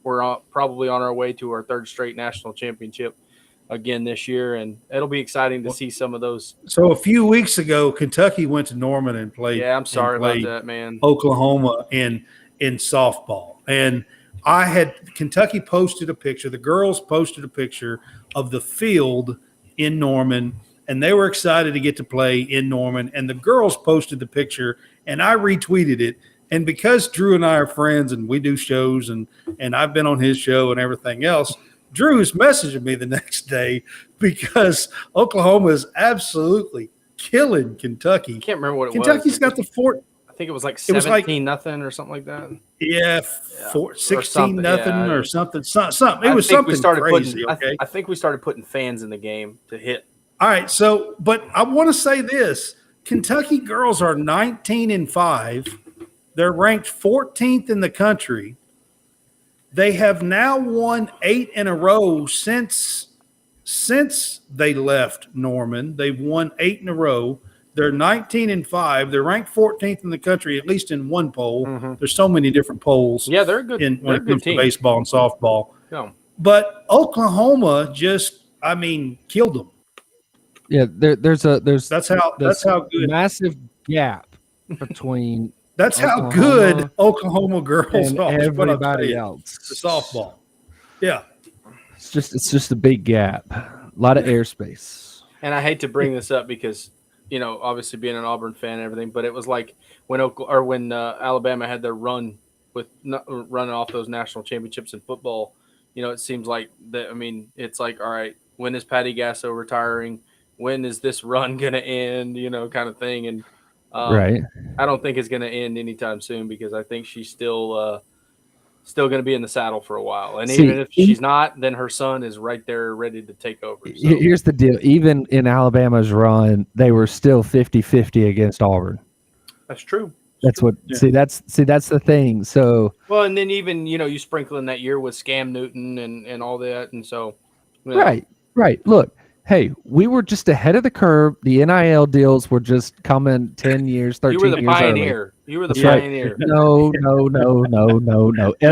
we're probably on our way to our third straight national championship again this year, and it'll be exciting to see some of those. So a few weeks ago, Kentucky went to Norman and played. Yeah, I'm sorry about that, man. Oklahoma in softball, and Kentucky posted a picture. The girls posted a picture of the field in Norman, and they were excited to get to play in Norman. And the girls posted the picture, and I retweeted it. And because Drew and I are friends, and we do shows, and I've been on his show and everything else, Drew's messaging me the next day because Oklahoma is absolutely killing Kentucky. I can't remember what Kentucky's got the fort. I think it was like 17-0 or something like that. Yeah, 16-0 or something. Something. It was something crazy. I think we started putting fans in the game to hit. All right, but I want to say this: Kentucky girls are 19-5. They're ranked 14th in the country. They have now won 8 in a row since they left Norman. They've won 8 in a row. They're 19-5. They're ranked 14th in the country, at least in one poll. Mm-hmm. There's so many different polls. Yeah, they're good. When it comes to baseball and softball. Yeah. But Oklahoma just, killed them. Yeah, there's that's how good massive gap between. That's how good Oklahoma girls and are. Everybody else. The softball. Yeah. It's just a big gap. A lot of airspace. And I hate to bring this up because, obviously being an Auburn fan and everything, but it was like when Alabama had their run with running off those national championships in football, it seems like that. I mean, it's like, all right, when is Patty Gasso retiring? When is this run going to end? Kind of thing. And Right. I don't think it's going to end anytime soon because I think she's still going to be in the saddle for a while. And even if she's not, then her son is right there ready to take over. So. Here's the deal. Even in Alabama's run, they were still 50-50 against Auburn. That's true. That's what. Yeah. That's the thing. So well, and then even you sprinkle in that year with Scam Newton and all that, and so right. Look, hey, we were just ahead of the curve. The NIL deals were just coming 10 years, 13 years. You were the pioneer. Early. You were the pioneer. No.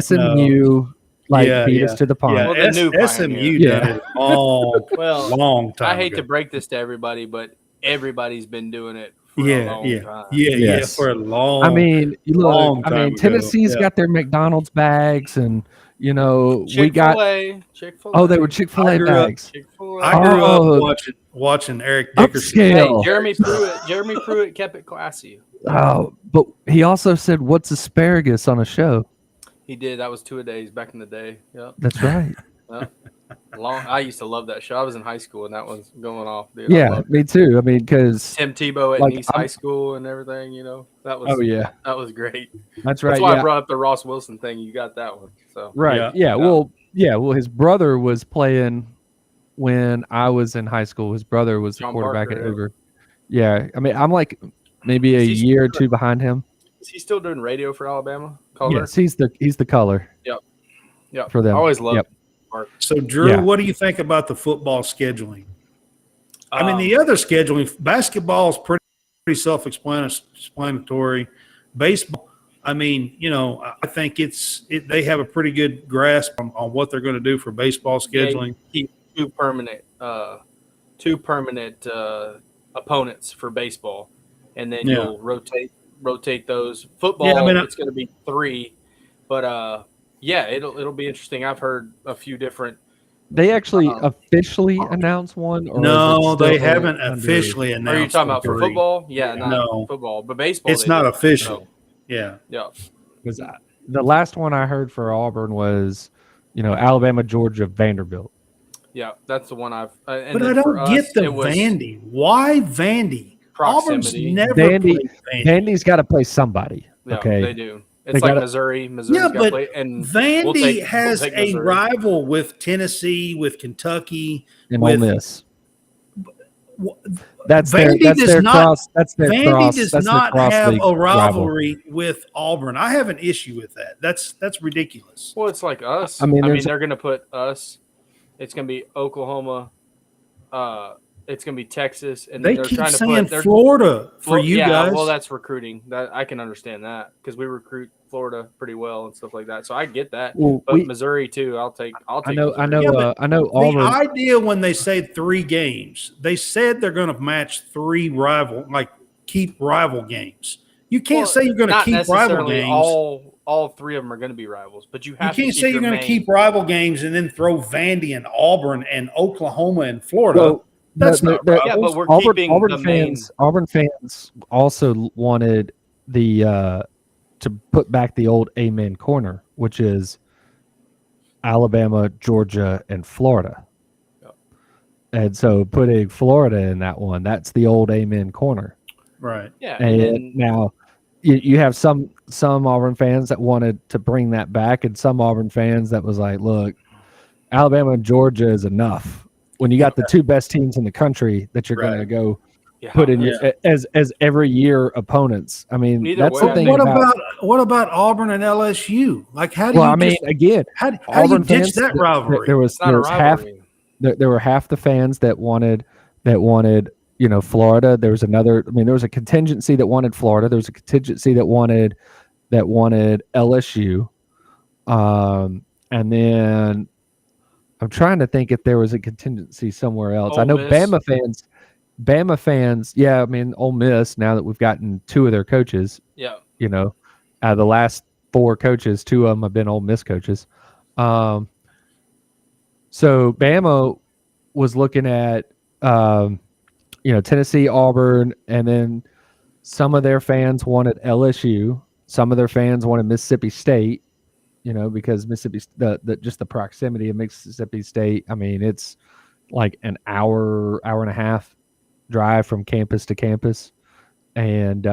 SMU beat us to the pond. Well, the new SMU done it long time. I hate to break this to everybody, but everybody's been doing it. For a long time. For a long. I mean, long look, Tennessee's got their McDonald's bags, and we got Chick-fil-A. Oh, they were Chick-fil-A bags. I grew up watching Eric Dickerson. Hey, Jeremy Pruitt kept it classy. Oh, but he also said, "What's asparagus?" on a show. He did. That was 2-a-days back in the day. Yep. That's right. Yep. I used to love that show. I was in high school and that was going off, dude. Yeah, me too. I mean, because Tim Tebow at East High School and everything, that was. Oh yeah, that was great. That's right. That's why I brought up the Ross Wilson thing. You got that one, so right. Yeah. Well, his brother was playing when I was in high school. His brother was the quarterback at Uber. Yeah, I mean, I'm like maybe a year or two behind him. Is he still doing radio for Alabama? Yes, he's the color. Yep. For them. I always loved. So, Drew, what do you think about the football scheduling? I mean, the other scheduling, basketball is pretty self-explanatory. Baseball, I mean, I think they have a pretty good grasp on what they're going to do for baseball scheduling. Keep two permanent opponents for baseball, and then you'll rotate those. Football, it's going to be 3, but it'll be interesting. I've heard a few different. They actually officially announced one? Or no, they haven't officially announced. Are you talking about 3? for football? Yeah, no football, but baseball. It's not official. No. Yeah. Because the last one I heard for Auburn was, Alabama, Georgia, Vanderbilt. Yeah, that's the one I've. But I don't get the Vandy. Why Vandy? Auburn's never played Vandy. Vandy's got to play somebody. Okay, they do. It's like Missouri. Missouri's got to play. And Vandy has a rival with Tennessee, with Kentucky, and Ole Miss. Vandy does not have a rivalry rival. with Auburn. I have an issue with that. That's ridiculous. Well, it's like us. I mean, they're going to put us. It's going to be Oklahoma. It's going to be Texas, and they they're keep trying saying to put Florida for you guys. Well, that's recruiting. That I can understand that because we recruit Florida pretty well and stuff like that. So I get that. Well, but Missouri too. I'll take. I know. Missouri. I know. Auburn. The idea when they say 3 games, they said they're going to match 3 keep rival games. You can't say you're going to keep rival games. All 3 of them are going to be rivals, but you can't say you're going to keep rival games and then throw Vandy and Auburn and Oklahoma and Florida. Well, that's not right. Yeah, but we're keeping Auburn fans. Auburn fans also wanted to put back the old Amen corner, which is Alabama, Georgia, and Florida. Yep. And so putting Florida in that one, that's the old Amen corner. Right. Yeah. And now you have some Auburn fans that wanted to bring that back, and some Auburn fans that was like, look, Alabama and Georgia is enough. When you got the 2 best teams in the country that you're going to go put in as every year opponents. I mean, that's the thing. What about Auburn and LSU? Like, how do you? Well, I mean, again, how do you ditch that rivalry? There was half. There were half the fans that wanted Florida. There was another. I mean, there was a contingency that wanted Florida. There was a contingency that wanted LSU, and then. I'm trying to think if there was a contingency somewhere else. I know Miss. Bama fans. Yeah, I mean, Ole Miss. Now that we've gotten 2 of their coaches, out of the last 4 coaches, 2 of them have been Ole Miss coaches. So Bama was looking at, Tennessee, Auburn, and then some of their fans wanted LSU. Some of their fans wanted Mississippi State, because Mississippi, just the proximity of Mississippi State. I mean, it's like an hour and a half drive from campus to campus, and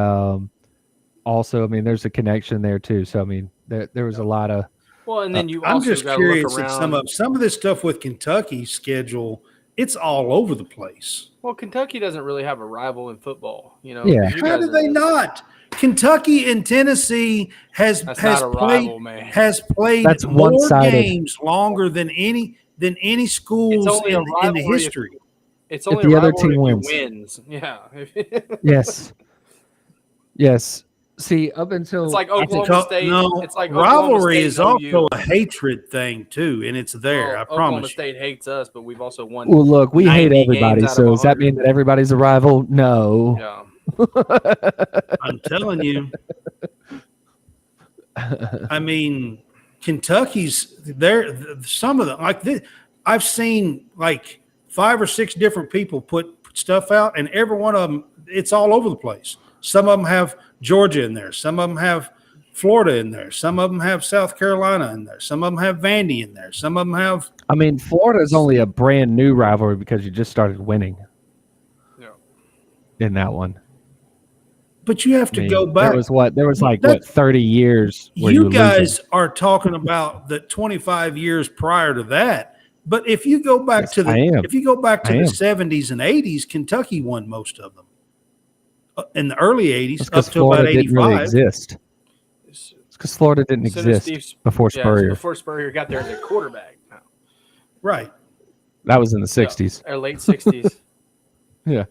also, I mean, there's a connection there too. So, I mean, there was a lot of. Well, and then I'm also just got to curious look at around. some of this stuff with Kentucky's schedule. It's all over the place. Well, Kentucky doesn't really have a rival in football, Yeah. You How guys do they not? Kentucky and Tennessee has That's played not a rival, man. That's more one-sided. games longer than any schools only a in the rivalry history. It's only the a other rivalry team if wins. you wins. Yeah. Yes. Yes. See, up until It's like Oklahoma State. No, It's like Oklahoma rivalry State is and also OU. a hatred thing too, and it's there. Well, I Oklahoma promise you. State hates us, but we've also won. Well, look, we hate 90 everybody. games out So of does that 100. mean that everybody's a rival? No. Yeah. I'm telling you. I mean, Kentucky's there. Some of them, like this, I've seen like 5 or 6 different people put stuff out, and every one of them, it's all over the place. Some of them have Georgia in there. Some of them have Florida in there. Some of them have South Carolina in there. Some of them have Vandy in there. Some of them have. I mean, Florida is only a brand new rivalry because you just started winning. Yeah. In that one. But you have to go back. There was like 30 years where You were guys losing. are talking about the 25 years prior to that. But if you go back Yes, to the I am. 70s and 80s, Kentucky won most of them. In the early 80s, up Because to Florida about didn't really 85. exist. It's because Florida didn't As soon as exist Steve- before Yeah, Spurrier. before Spurrier got there as a quarterback. No. Right. That was in the 60s. Or late 60s. Yeah.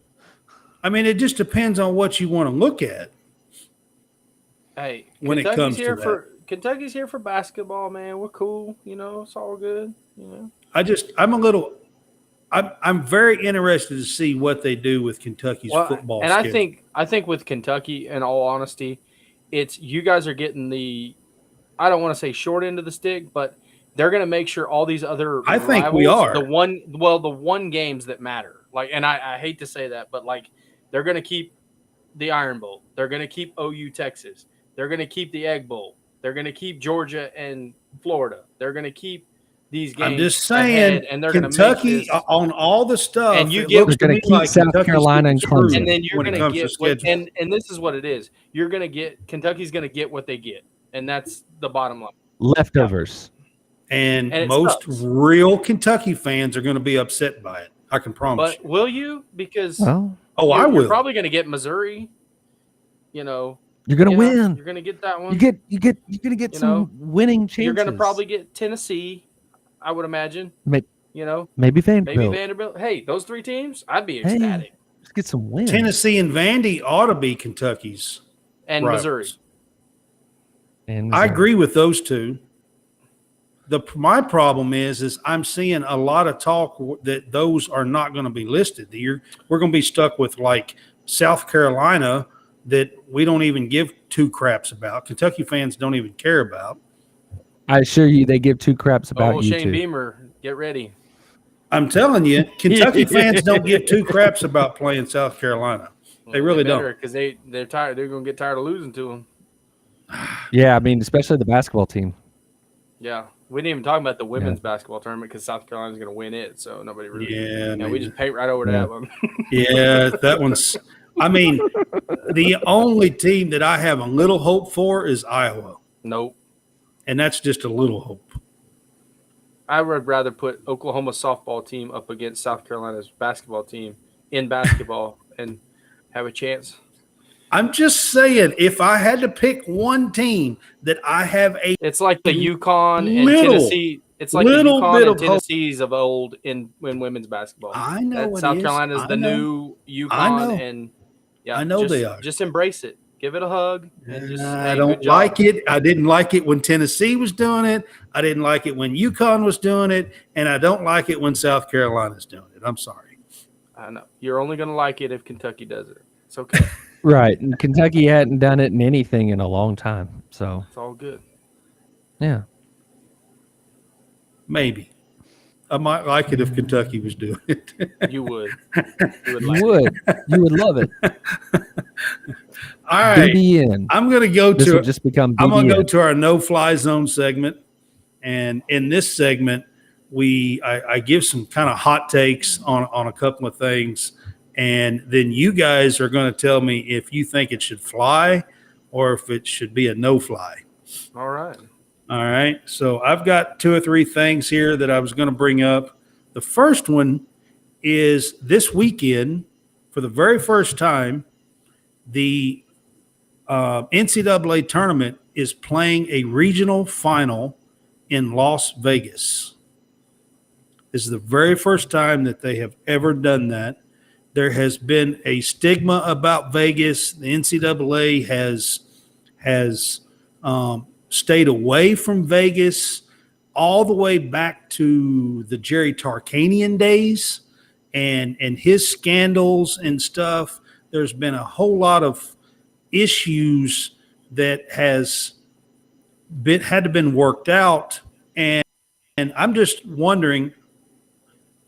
I mean, it just depends on what you want to look at. Hey, When it comes to here that. for Kentucky's here for basketball, man. We're cool, it's all good, I'm very interested to see what they do with Kentucky's football and schedule. I think with Kentucky, in all honesty, it's you guys are getting the, I don't want to say short end of the stick, but they're going to make sure all these other I think we rivals, are. the one games that matter. Like, and I hate to say that, but like they're going to keep the Iron Bowl. They're going to keep OU Texas. They're going to keep the Egg Bowl. They're going to keep Georgia and Florida. They're going to keep these games. I'm just saying, and they're Kentucky going to make this, on all the stuff. and you it get- looks They're to gonna me keep like South Kentucky's Carolina and screwed Clemson. and then you're when it going comes to to get what, schedule. and this is what it is. You're going to get Kentucky's going to get what they get, and that's the bottom line. Leftovers. And And it most sucks. real Kentucky fans are going to be upset by it. I can promise But you. will you? Because Well, I you're will. probably going to get Missouri. you're gonna You're win. going to get that one. You're gonna get You some know, winning chances. You're going to probably get Tennessee, I would imagine. maybe Maybe Vanderbilt. Vanderbilt. Hey, those 3 teams, I'd be Hey. ecstatic. Let's get some wins. Tennessee and Vandy ought to be Kentucky's And rivals. Missouri. And I Missouri. agree with those two. My problem is I'm seeing a lot of talk that those are not going to be listed. We're going to be stuck with like South Carolina that we don't even give 2 craps about. Kentucky fans don't even care about. I assure you, they give 2 craps about you Shane two. Beamer, get ready. I'm telling you, Kentucky fans don't give 2 craps about playing South Carolina. They really don't. Because they're tired. They're going to get tired of losing to them. Yeah, I mean, especially the basketball team. Yeah. We didn't even talk about the women's basketball tournament because South Carolina's going to win it. So nobody really. Yeah, we just paint right over that one. Yeah, that one's. I mean, the only team that I have a little hope for is Iowa, Nope. and that's just a little hope. I would rather put Oklahoma softball team up against South Carolina's basketball team in basketball and have a chance. I'm just saying, if I had to pick one team that I have a It's like the UConn and Little- Tennessee. It's like the little UConn bit and of hope. Tennessee's of old in women's basketball. I know it South is. Carolina's I the know. new UConn, I know. and yeah, I know just, they are. Just embrace it. Give it a hug. And just, I hey, don't good job. like it. I didn't like it when Tennessee was doing it. I didn't like it when UConn was doing it, and I don't like it when South Carolina's doing it. I'm sorry. I know you're only going to like it if Kentucky does it. It's okay. Right. And Kentucky hadn't done it in anything in a long time. So, It's all good. yeah. Maybe I might like it if Kentucky was doing it. You would. You would love it. All right. BBN. I'm going to go This to will just become BBN. I'm going to go to our no-fly zone segment, and in this segment, I give some kind of hot takes on a couple of things, and then you guys are going to tell me if you think it should fly or if it should be a no-fly. All right. All right. So I've got 2 or 3 things here that I was going to bring up. The first one is this weekend, for the very first time, the NCAA tournament is playing a regional final in Las Vegas. This is the very first time that they have ever done that. There has been a stigma about Vegas. The NCAA has stayed away from Vegas all the way back to the Jerry Tarkanian days and his scandals and stuff. There's been a whole lot of issues that had to been worked out. And I'm just wondering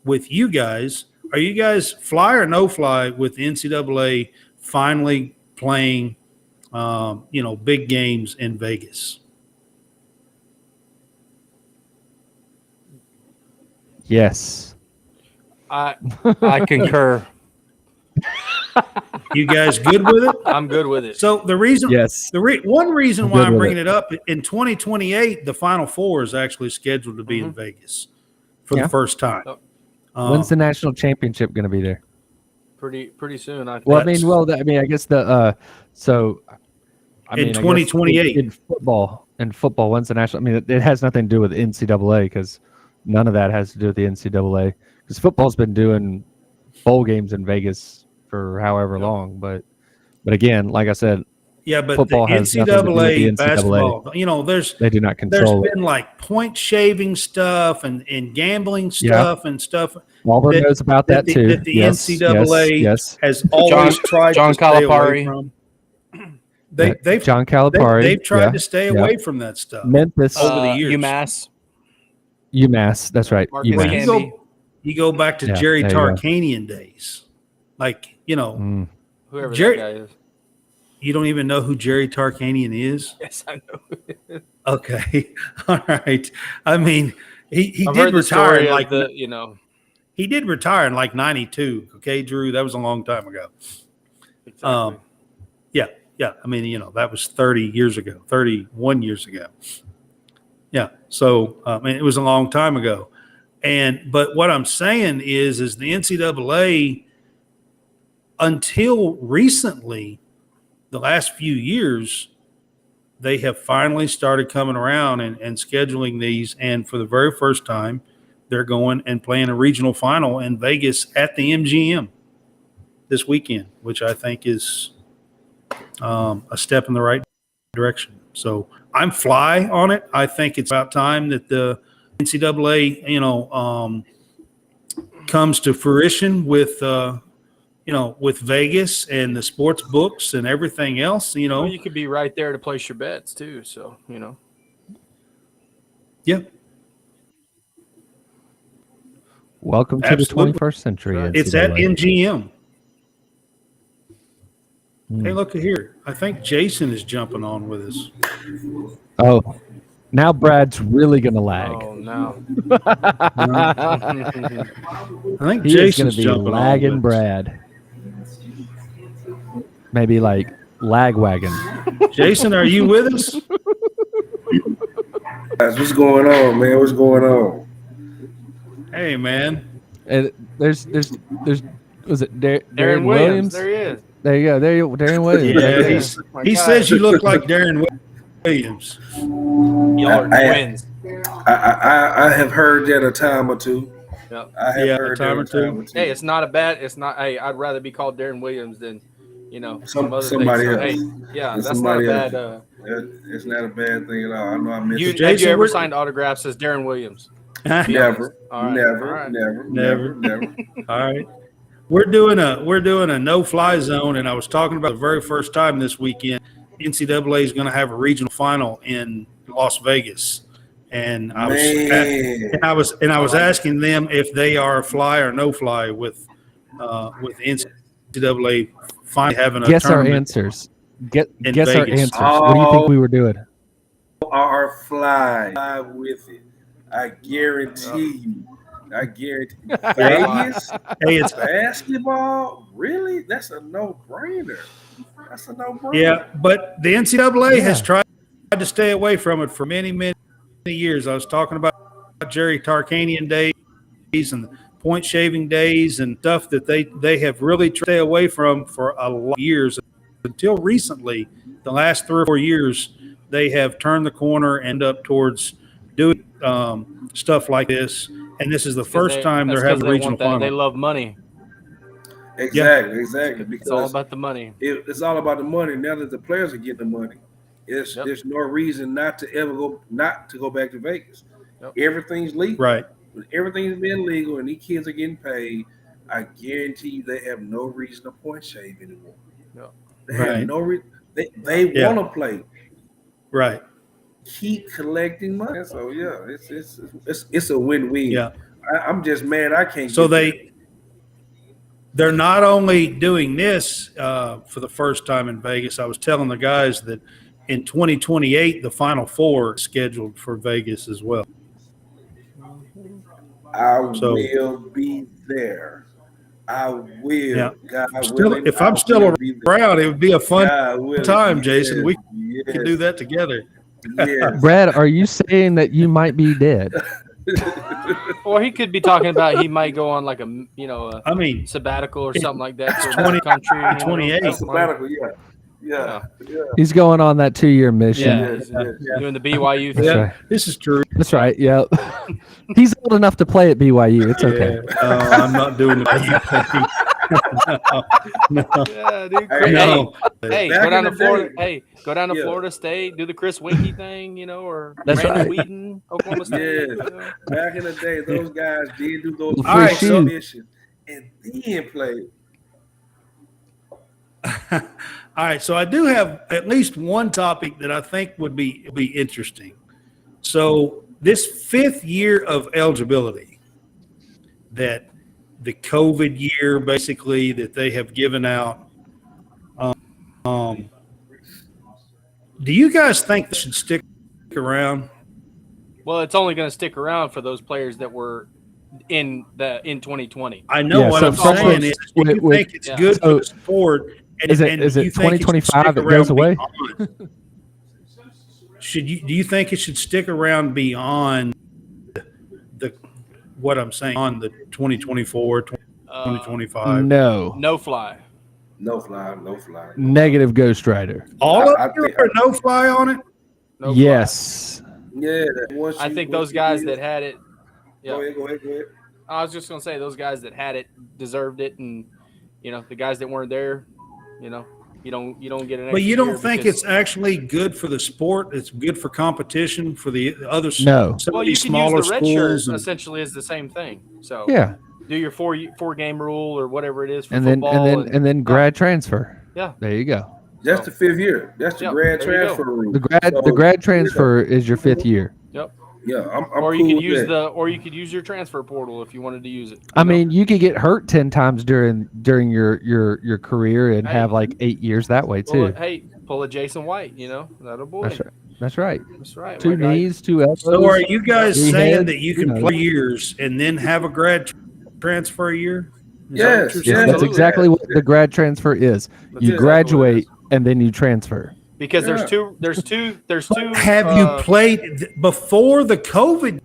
with you guys, are you guys fly or no fly with the NCAA finally playing, big games in Vegas? Yes. I concur. You guys good with it? I'm good with it. So the reason, Yes. one reason I'm why good I'm with bringing it. it up in 2028, the Final Four is actually scheduled to be in Vegas for the first time. When's the national championship going to be there? Pretty soon. I think. Well, I guess the in 2028 in football. When's the national? I mean, it has nothing to do with NCAA because none of that has to do with the NCAA because football's been doing bowl games in Vegas for however long. But again, like I said, yeah, but football the has nothing to do with the NCAA NCAA. basketball, They do not there's control it. been like point shaving stuff and gambling stuff and stuff. Auburn knows about that too. That the NCAA has always tried John to stay away Calipari. from. John Calipari. They've tried to stay away from that stuff. Memphis over the years. UMass. That's right. Marcus UMass. Camby. You go back to Yeah, Jerry there you go. Tarkanian days. Like, Whoever Jerry- that guy is. you don't even know who Jerry Tarkanian is? Yes, I know. Okay. All right. I mean, he I've did heard the retire story in like of the, he did retire in like 92. Okay, Drew, that was a long time ago. Exactly. Yeah. I mean, that was 30 years ago, 31 years ago. Yeah. So, it was a long time ago. But what I'm saying is the NCAA, until recently, the last few years, they have finally started coming around and scheduling these. And for the very first time, they're going and playing a regional final in Vegas at the MGM this weekend, which I think is a step in the right direction. So I'm fly on it. I think it's about time that the NCAA, comes to fruition with Vegas and the sports books and everything else. Well, you could be right there to place your bets too. So Yeah. Welcome to Absolutely. the 21st century. Right. It's at NCAA. MGM. Hey, look here. I think Jason is jumping on with us. Oh, now Brad's really going to lag. Oh no. I think He is going Jason's to be jumping lagging on with us. Brad. Maybe like lag wagon. Jason, are you with us? Guys, what's going on, man? What's going on? Hey, man. And there's was it Darren Williams. There he is. There you go. Darren Williams. Yeah, Right there. My he God. says you look like Darren Williams. Y'all are twins. I have heard that a time or two. Yep. I have Yeah, a heard time that or a two. time or two. Hey, it's not a bad. It's not. Hey, I'd rather be called Darren Williams than, some other somebody things. So, else. hey, yeah, It's that's not a somebody bad. else. It's not a bad thing at all. I know I missed You, it. have Jason, you ever we're- signed autographs as Darren Williams? Never, All right. never, All right. never. All right. We're doing a no-fly zone, and I was talking about the very first time this weekend, NCAA is going to have a regional final in Las Vegas. and I was asking them if they are fly or no fly with NCAA finally having a Guess our tournament. answers. Guess our Vegas. answers. What do you think we were doing? Are fly with it. I guarantee you. Vegas? Hey, it's Basketball? Really? That's a no-brainer. yeah, but the NCAA has tried to stay away from it for many, many years. I was talking about Jerry Tarkanian days and point shaving days and stuff that they have really tried to stay away from for a lot of years. Until recently, the last 3 or 4 years, they have turned the corner and up towards doing stuff like this. And this is the first time they're having regional finals. They love money. Exactly. It's Because all about the money. It's all about the money. Now that the players are getting the money, there's no reason not to go back to Vegas. Yep. Everything's legal. Right. When everything's been legal and these kids are getting paid, I guarantee you they have no reason to point shave anymore. No. They have no reason. They want to play. Right. Keep collecting money. So yeah, it's a win-win. Yeah. I'm just mad I can't. So they're not only doing this for the first time in Vegas. I was telling the guys that in 2028 the Final Four is scheduled for Vegas as well. I will be there. I will. Yeah. God If I'm still around, it would be a fun time, Jason. We could do that together. Yes. Brad, are you saying that you might be dead? Or he could be talking about he might go on like a sabbatical or something like that to another country. 28. Sabbatical, yeah. He's going on that 2-year mission. Doing the BYU thing. Yeah, this is true. That's right. Yeah. He's old enough to play at BYU. It's okay. I'm not doing the no. Yeah, dude. No. Hey, Back go down in to the Florida. day. Hey, go down to Florida State, do the Chris Winkie thing, or That's Randy right. Wheaton, Oklahoma State. Yes. Back in the day, those guys did do those All right, so- missions and then play. All right, so I do have at least one topic that I think would be interesting. So this 5th year of eligibility, that the COVID year basically that they have given out, do you guys think this should stick around? Well, it's only going to stick around for those players that were in 2020. I know Yeah, what so I'm saying is, do you think it's good for the sport? And, Is it and is do it you think it should 2025 stick that goes around away? beyond? Do you think it should stick around beyond what I'm saying on the 2024, 2025? No fly. No fly. Negative Ghost Rider. All I of you think- are no fly on it? No Yes. Yeah. I think those guys that had it. Go Yeah, ahead. I was just going to say those guys that had it deserved it, and the guys that weren't there, you don't get an. But you extra don't year think because- it's actually good for the sport? It's good for competition for the other No. some Well, of you these can smaller use the red schools. shirt And, essentially is the same thing. So Yeah. do your four game rule or whatever it is for And football. then grad transfer. Yeah. There you go. That's the 5th year. That's the Yep, grad there you transfer go. rule. The grad transfer is your 5th year. Yep. Yeah, I'm Or you cool could with use that. or you could use your transfer portal if you wanted to use it. I mean, you could get hurt 10 times during your career and Hey. have like 8 years that way too. Pull a Jason White. That a boy. That's right. That's right. That's right. 2 my guy. knees, 2 elbows. so are you guys 3 saying heads, that you can play years and then have a grad transfer year? Is that Yes, what you're Yes, saying? that's Absolutely. exactly what the grad transfer is. That's You exactly graduate what and then you transfer. Because Yeah. there's two. Have you played before the COVID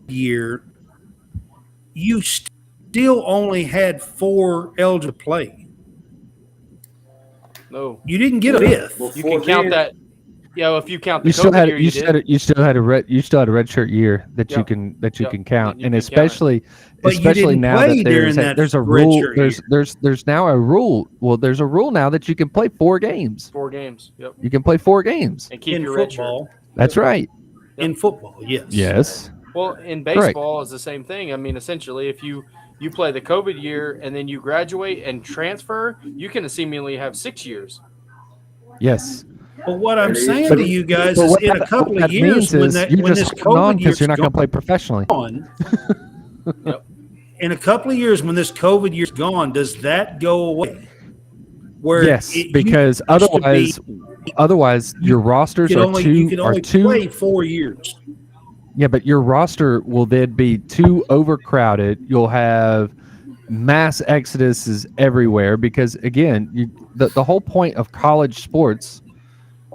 year? You still only had 4 eligible to play. No, You didn't get a 5th. you Before can count then, that. Yeah, if you count the You still COVID had year, you still had a red shirt year that you Yep. can Yep. count, You and can especially But you especially didn't now play that during that there's a red rule shirt there's now a rule. Well, there's a rule now that you can play 4 games. 4 games. Yep. You can play 4 games. And keep In your red shirt. football. That's right. In football, yes. Yes. Well, in baseball is the same thing. I mean, essentially, if you play the COVID year and then you graduate and transfer, you can seemingly have 6 years. Yes. But what I'm saying But- to you guys But is what in a that- couple what of that years means when is that you're when just this holding on COVID because year's you're not going to play professionally. gone, Yep. in a couple of years when this COVID year's gone, does that go away? Where Yes, it because used to be otherwise your rosters you are can only two. play 4 years. Yeah, but your roster will then be too overcrowded. You'll have mass exoduses everywhere because, again, the whole point of college sports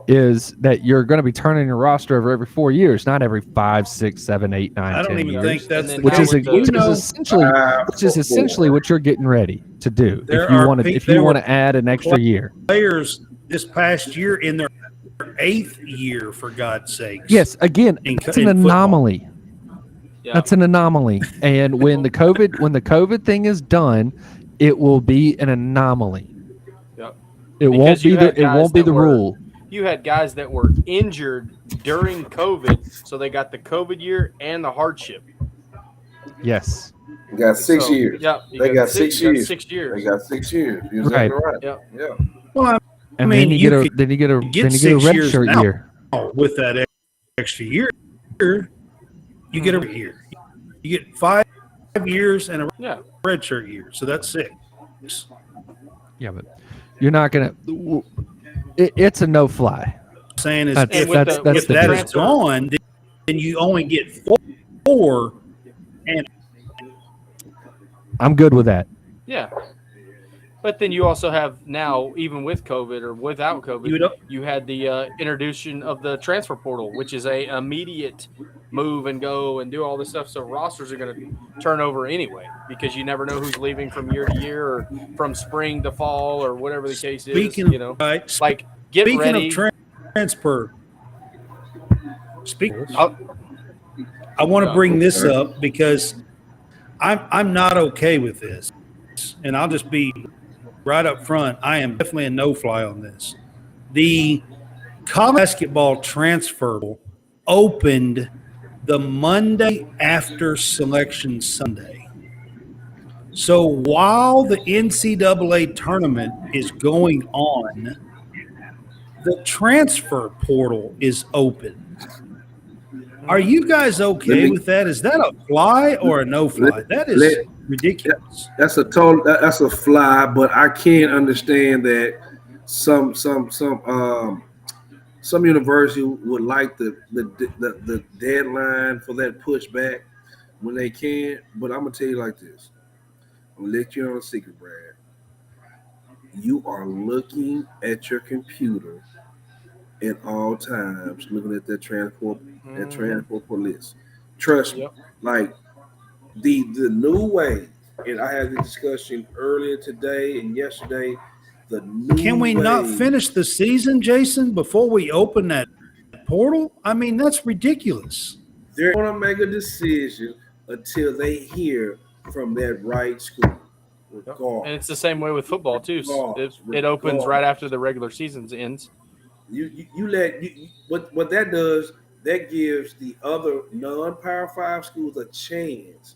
is that you're going to be turning your roster over every 4 years, not every 5, 6, 7, 8, 9, I don't 10 even years. think that's And then the which now is, with the- which is essentially what you're getting ready to do There if you are want pe- to if there you were want to add an extra year. Players this past year in their 8th year, for God's sakes. Yes, again, In it's an football. anomaly. Yeah. That's an anomaly. And when the COVID thing is done, it will be an anomaly. Yep. It Because won't be you had the guys that were- rule. You had guys that were injured during COVID, so they got the COVID year and the hardship. Yes. You got 6 So, years. Yeah, They got 6 you got years. 6 years. They got 6 years. You're Right. exactly right. Yep. Yeah. Well, And mean, then you you get a could then you get a get then you get a 6 red years shirt now. year. with that extra year, you get a year. You get 5 years and a Yeah. redshirt year. So that's 6. Yeah, but you're not gonna. It's a no fly. Saying is That's- if, that's- that's if the that difference. is gone, then you only get 4. And I'm good with that. Yeah. But then you also have now, even with COVID or without COVID, You don't- you had the introduction of the transfer portal, which is a immediate move and go and do all this stuff. So rosters are going to turn over anyway because you never know who's leaving from year to year or from spring to fall or whatever the case is. speaking You know, of right, like get speaking ready. of transfer, I'll- I want to bring this up because I'm not okay with this, and I'll just be right up front. I am definitely a no-fly on this. The college basketball transfer opened the Monday after Selection Sunday. So while the NCAA tournament is going on, the transfer portal is open. Are you guys okay with that? Is that a fly or a no fly? That is ridiculous. That's a fly, but I can understand that some university would like the deadline for that pushback when they can. But I'm gonna tell you like this. I'm gonna let you know a secret, Brad. You are looking at your computer at all times, looking at that transport list. Trust me, Yep. like the new way, and I had the discussion earlier today and yesterday. The new Can we not way- finish the season, Jason, before we open that portal? I mean, that's ridiculous. They're going to make a decision until they hear from that right school. Regardless. And it's the same way with football too. Regardless. It opens right after the regular season ends. What that does, that gives the other non-Power 5 schools a chance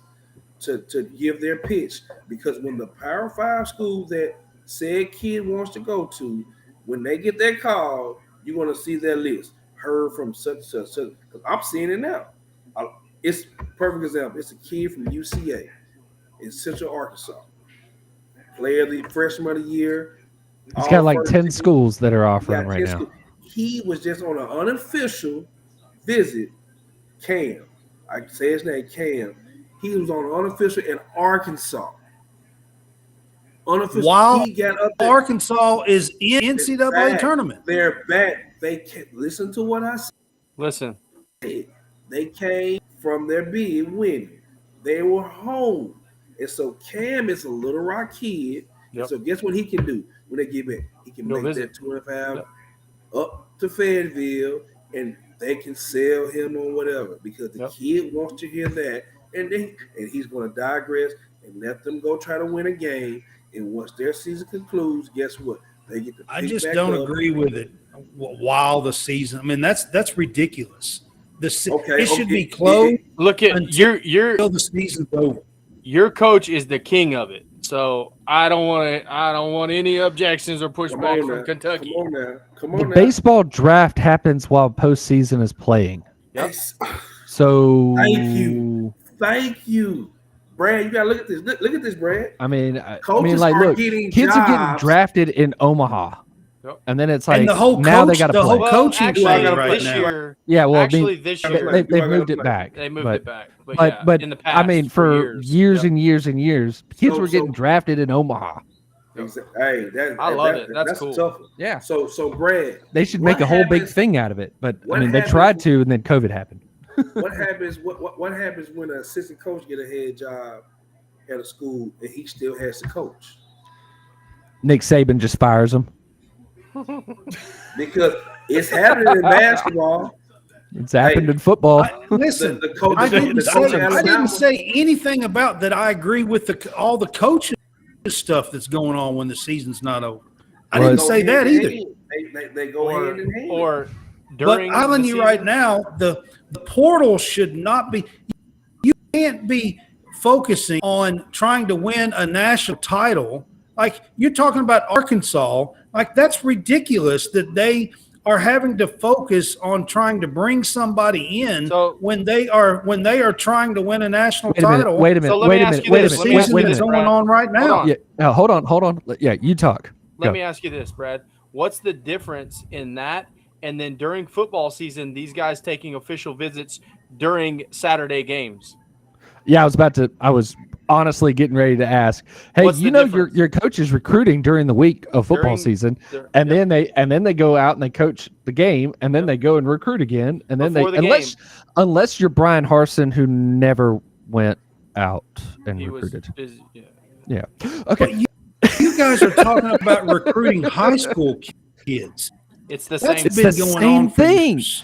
to give their pitch, because when the Power 5 school that said kid wants to go to, when they get that call, you're going to see their list. Heard from such. Because I'm seeing it now. It's a perfect example. It's a kid from UCA in Central Arkansas. Player of the freshman of the year. It's got like 10 schools that are offering right now. He was just on an unofficial visit. Cam, I can say his name, Cam. He was on an unofficial in Arkansas. Unofficial. While he got up there. Arkansas is in NCAA tournament. They're back. They can't listen to what I said. Listen, They came from their bid winning. They were home. And so Cam is a Little Rock kid. Yep. And so guess what he can do when they get back? He can Go make visit. that 25 up to Fayetteville, and they can sell him or whatever, because the kid wants to hear that. And he's going to digress and let them go try to win a game. And once their season concludes, guess what? They get to pick I just back don't up. agree with it while the season. I mean, that's ridiculous. It should be closed look at until your the season's over. your coach is the king of it. So I don't want any objections or pushback from Kentucky. Come on The now. baseball draft happens while postseason is playing. Yep. So Thank you, Brad. You gotta look at this. Look at this, Brad. I mean, Coaches like, are look, getting kids are getting jobs. drafted in Omaha, and then it's like and the whole now they coach, got to the play. whole coaching actually, thing right this now. year, Yeah, well, actually, this year they've moved it back. They moved it back, But in the past, I mean, for years Yep. and years and years, kids So- were getting drafted in Omaha. Hey, I love it. That's cool. Tough. Yeah, So Brad, they should what make a whole big happens- thing out of it. But I what mean, they happens- tried to, and then COVID happened. what happens? What happens when an assistant coach get a head job at a school and he still has to coach? Nick Saban just fires them. Because it's happening in basketball. It's happened in football. Listen, The coach, I didn't in Alabama- say anything about that. I agree with all the coaching stuff that's going on when the season's not over. I Well, didn't say that either. They go hand in hand. Or But during I'm telling the you season, right now, the portal should not be. You can't be focusing on trying to win a national title. Like you're talking about Arkansas, like that's ridiculous that they are having to focus on trying to bring somebody in So- when they are trying to win a national title. Wait a minute. So let Wait me a ask minute. you Wait a this. The Let me ask minute. season Wait a that's minute. going on right now. Hold on. Yeah. Now, hold on. Yeah, you talk. Let Go. me ask you this, Brad. What's the difference in that and then during football season, these guys taking official visits during Saturday games? Yeah, I was honestly getting ready to ask. Hey, What's the you know difference? your coach is recruiting during the week of football season, and then they go out and they coach the game, and then they go and recruit again, and then Before the unless you're Brian Harsin who never went out and He was recruited. busy. Yeah. Yeah. Okay. But you guys are talking about recruiting high school kids. It's the That's same. been the going same on for thing. years.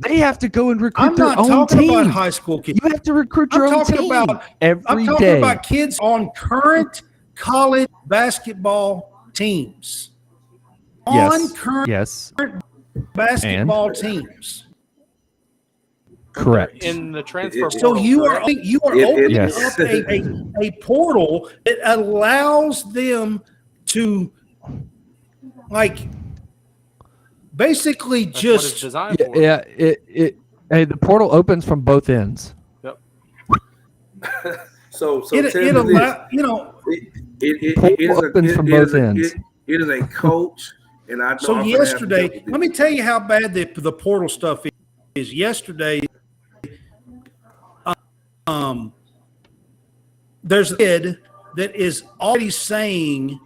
They have to go and recruit I'm their not own talking team. about high school kids. You have to recruit your I'm own talking team about every I'm talking day. about kids on current college basketball teams. Yes. On current Yes. basketball teams. Correct. In the transfer So portal. So you are correct? opening Yes. up a portal that allows them to like basically That's what it's just designed for. Yeah. Hey, the portal opens from both ends. Yep. So it tell me allow Portal opens from both ends. It is a coach, and I know So I'm gonna have to yesterday, deal with let me tell you how bad the portal stuff is. Yesterday, there's a kid that is already saying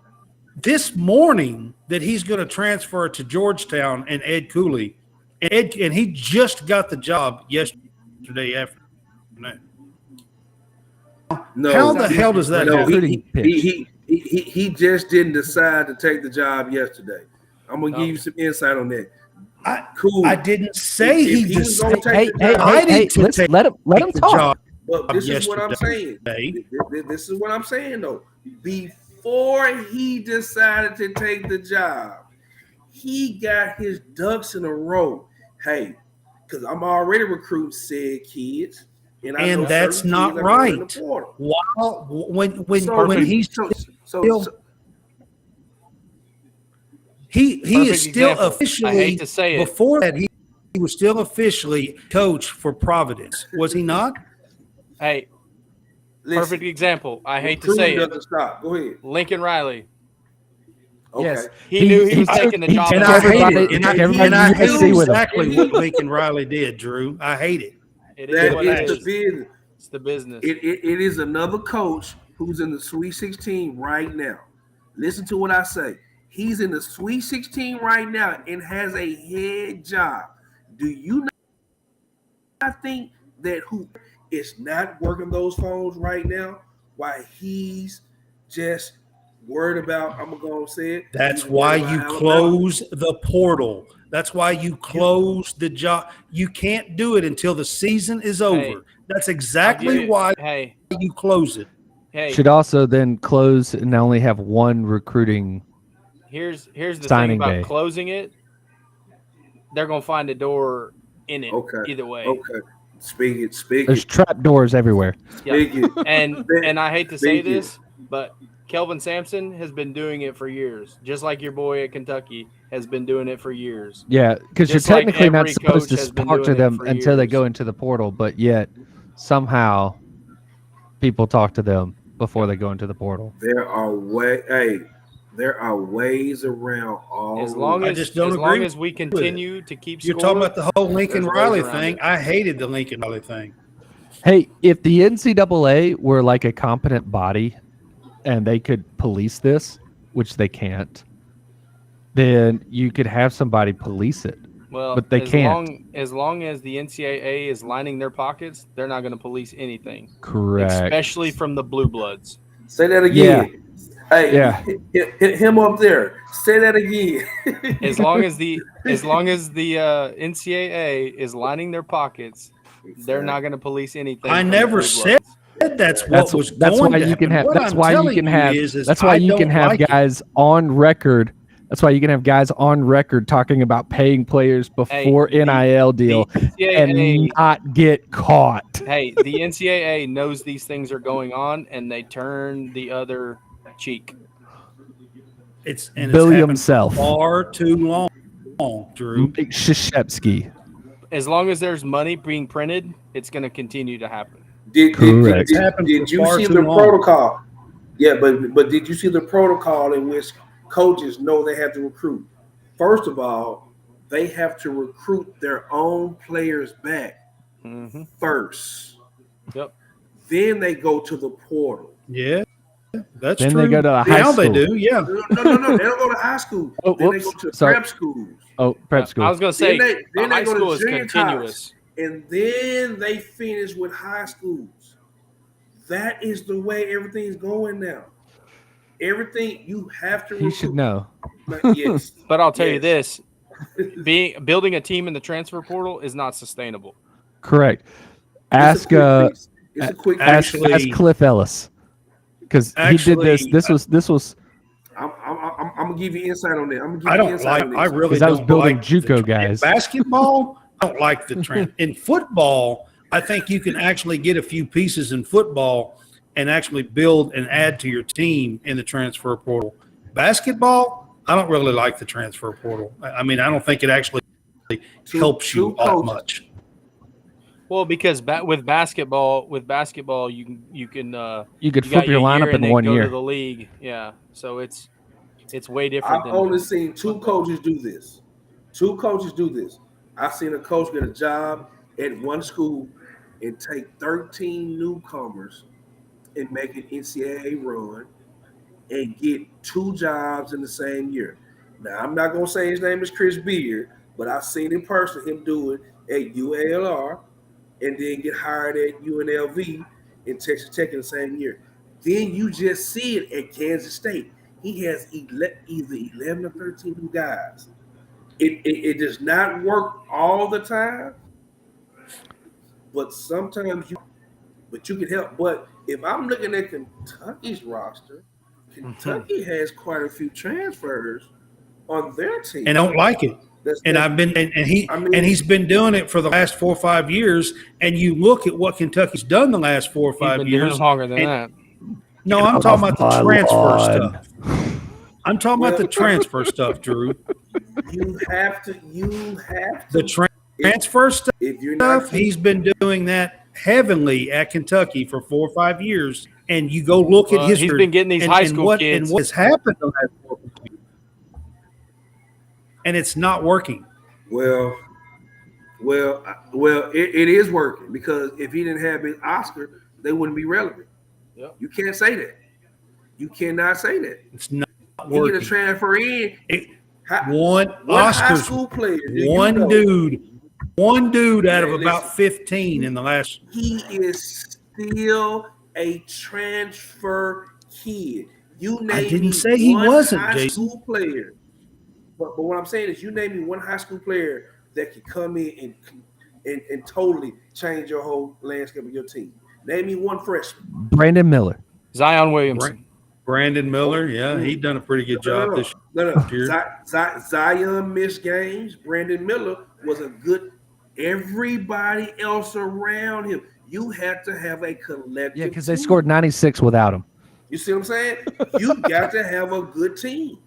this morning that he's going to transfer to Georgetown and Ed Cooley, and he just got the job yesterday afternoon. No, How the hell does that no, happen? he just didn't decide to take the job yesterday. I'm gonna give you some insight on that. Cool. I didn't say If he he was decided. gonna take the job, Let him the talk. job but this is what I'm saying. yesterday. This is what I'm saying though. Before he decided to take the job, he got his ducks in a row. Hey, because I'm already recruiting said kids, and I know that's certain not kids are going in right. the portal. While when So- he's so- still he is Perfect still example. officially I hate to say it. before that he was still officially coach for Providence, was he not? Hey, listen, perfect example. I hate to recruiting say it. doesn't stop. Go ahead. Lincoln Riley. Okay. Yes. He knew he was taking the job. And took I hate everybody- it. And everybody I you hate see with him. exactly what Lincoln Riley did, Drew. I hate it. It is what That it is is. the business. It's the business. It is another coach who's in the Sweet 16 right now. Listen to what I say. He's in the Sweet 16 right now and has a head job. Do you not think that who is not working those phones right now? Why he's just worried about, I'm going to say it. That's he's why worried you about Alabama. close the portal. That's why you close the job. You can't do it until the season is over. Hey, That's exactly why Hey, you close it. hey. Should also then close and only have one recruiting. Here's the thing Signing about day. closing it. They're gonna find a door in it. Okay. Either way. Okay. Speak it. There's trap doors everywhere. Yeah. Speak it. And I hate to say Thank you. this, but Kelvin Sampson has been doing it for years, just like your boy at Kentucky has been doing it for years. Yeah, because you're Just like technically not every supposed to coach has been talk to doing it them for until they years. go into the portal, but yet somehow people talk to them before they go into the portal. There are ways around all. As long I as just don't as agree long as we continue to keep You're score, talking about the whole Lincoln there's ways Riley around thing. it. I hated the Lincoln Riley thing. Hey, if the NCAA were like a competent body and they could police this, which they can't, then you could have somebody police it. Well, but they can't. As long as the NCAA is lining their pockets, they're not going to police anything. Correct. Especially from the Blue Bloods. Say that again. Hey, Yeah. hit him up there. Say that again. As long as the NCAA is lining their pockets, they're not going to police anything. I from the never Blue said Bloods. that's what was That's going why to you can happen. have. What That's I'm why you telling can have. is That's why I you can don't have like it. guys on record. That's why you can have guys on record talking about paying players before NIL deal and not get caught. Hey, the NCAA knows these things are going on, and they turn the other cheek. It's Billy happened himself. far too long, Drew. Krzyzewski. As long as there's money being printed, it's going to continue to happen. Did you far see too the long. protocol? Yeah, but did you see the protocol in which coaches know they have to recruit? First of all, they have to recruit their own players back first. Yep. Then they go to the portal. Yeah, that's Then true. they go to high now school. They do, yeah. No. They don't go to high school. Then they go to prep schools. Oh, prep school. I was going to say, Then they high go to school is junior continuous. And then they finish with high schools. That is the way everything's going now. Everything you have to recruit. He should know. Yes. But I'll tell you this, building a team in the transfer portal is not sustainable. Correct. It's a quick ask Cliff Ellis, because he did this. This was. I'm gonna give you insight on that. I really because I was don't building like JUCO in guys. basketball, I don't like the trend. In football, I think you can actually get a few pieces in football and actually build and add to your team in the transfer portal. Basketball, I don't really like the transfer portal. I mean, I don't think it actually helps you all much. Well, because with basketball, you can flip your lineup in 1 year. Go to the league, yeah. So it's way different. I've only seen two coaches do this. I've seen a coach get a job at one school and take 13 newcomers and make an NCAA run and get 2 jobs in the same year. Now, I'm not going to say his name is Chris Beard, but I've seen in person him do it at UALR and then get hired at UNLV in Texas Tech in the same year. Then you just see it at Kansas State. He has either 11 or 13 new guys. It does not work all the time, but sometimes you can help. But if I'm looking at Kentucky's roster, Kentucky has quite a few transfers on their team. And I don't like it. He's been doing it for the last 4 or 5 years. And you look at what Kentucky's done the last 4 or 5 years. Doing longer than that. No, I'm talking about the transfer stuff. I'm talking about the transfer stuff, Drew. You have to. The transfer stuff. If you're not, he's been doing that heavily at Kentucky for 4 or 5 years. And you go look at history. He's been getting these high school kids. And what has happened the last 4 or 5 years. And it's not working. Well, it is working, because if he didn't have his Oscar, they wouldn't be relevant. Yep. You can't say that. You cannot say that. It's not He working. get a transfer in. One high school player. One dude out of about 15 in the last. He is still a transfer kid. I didn't say he wasn't, high Jason. School player. But what I'm saying is, you name me one high school player that can come in and totally change your whole landscape of your team. Name me one freshman. Brandon Miller. Zion Williamson. Brandon Miller, yeah, he done a pretty good job this year. Zion missed games. Brandon Miller was a good. Everybody else around him, you had to have a collective. Yeah, because they scored 96 without him. You see what I'm saying? You got to have a good team.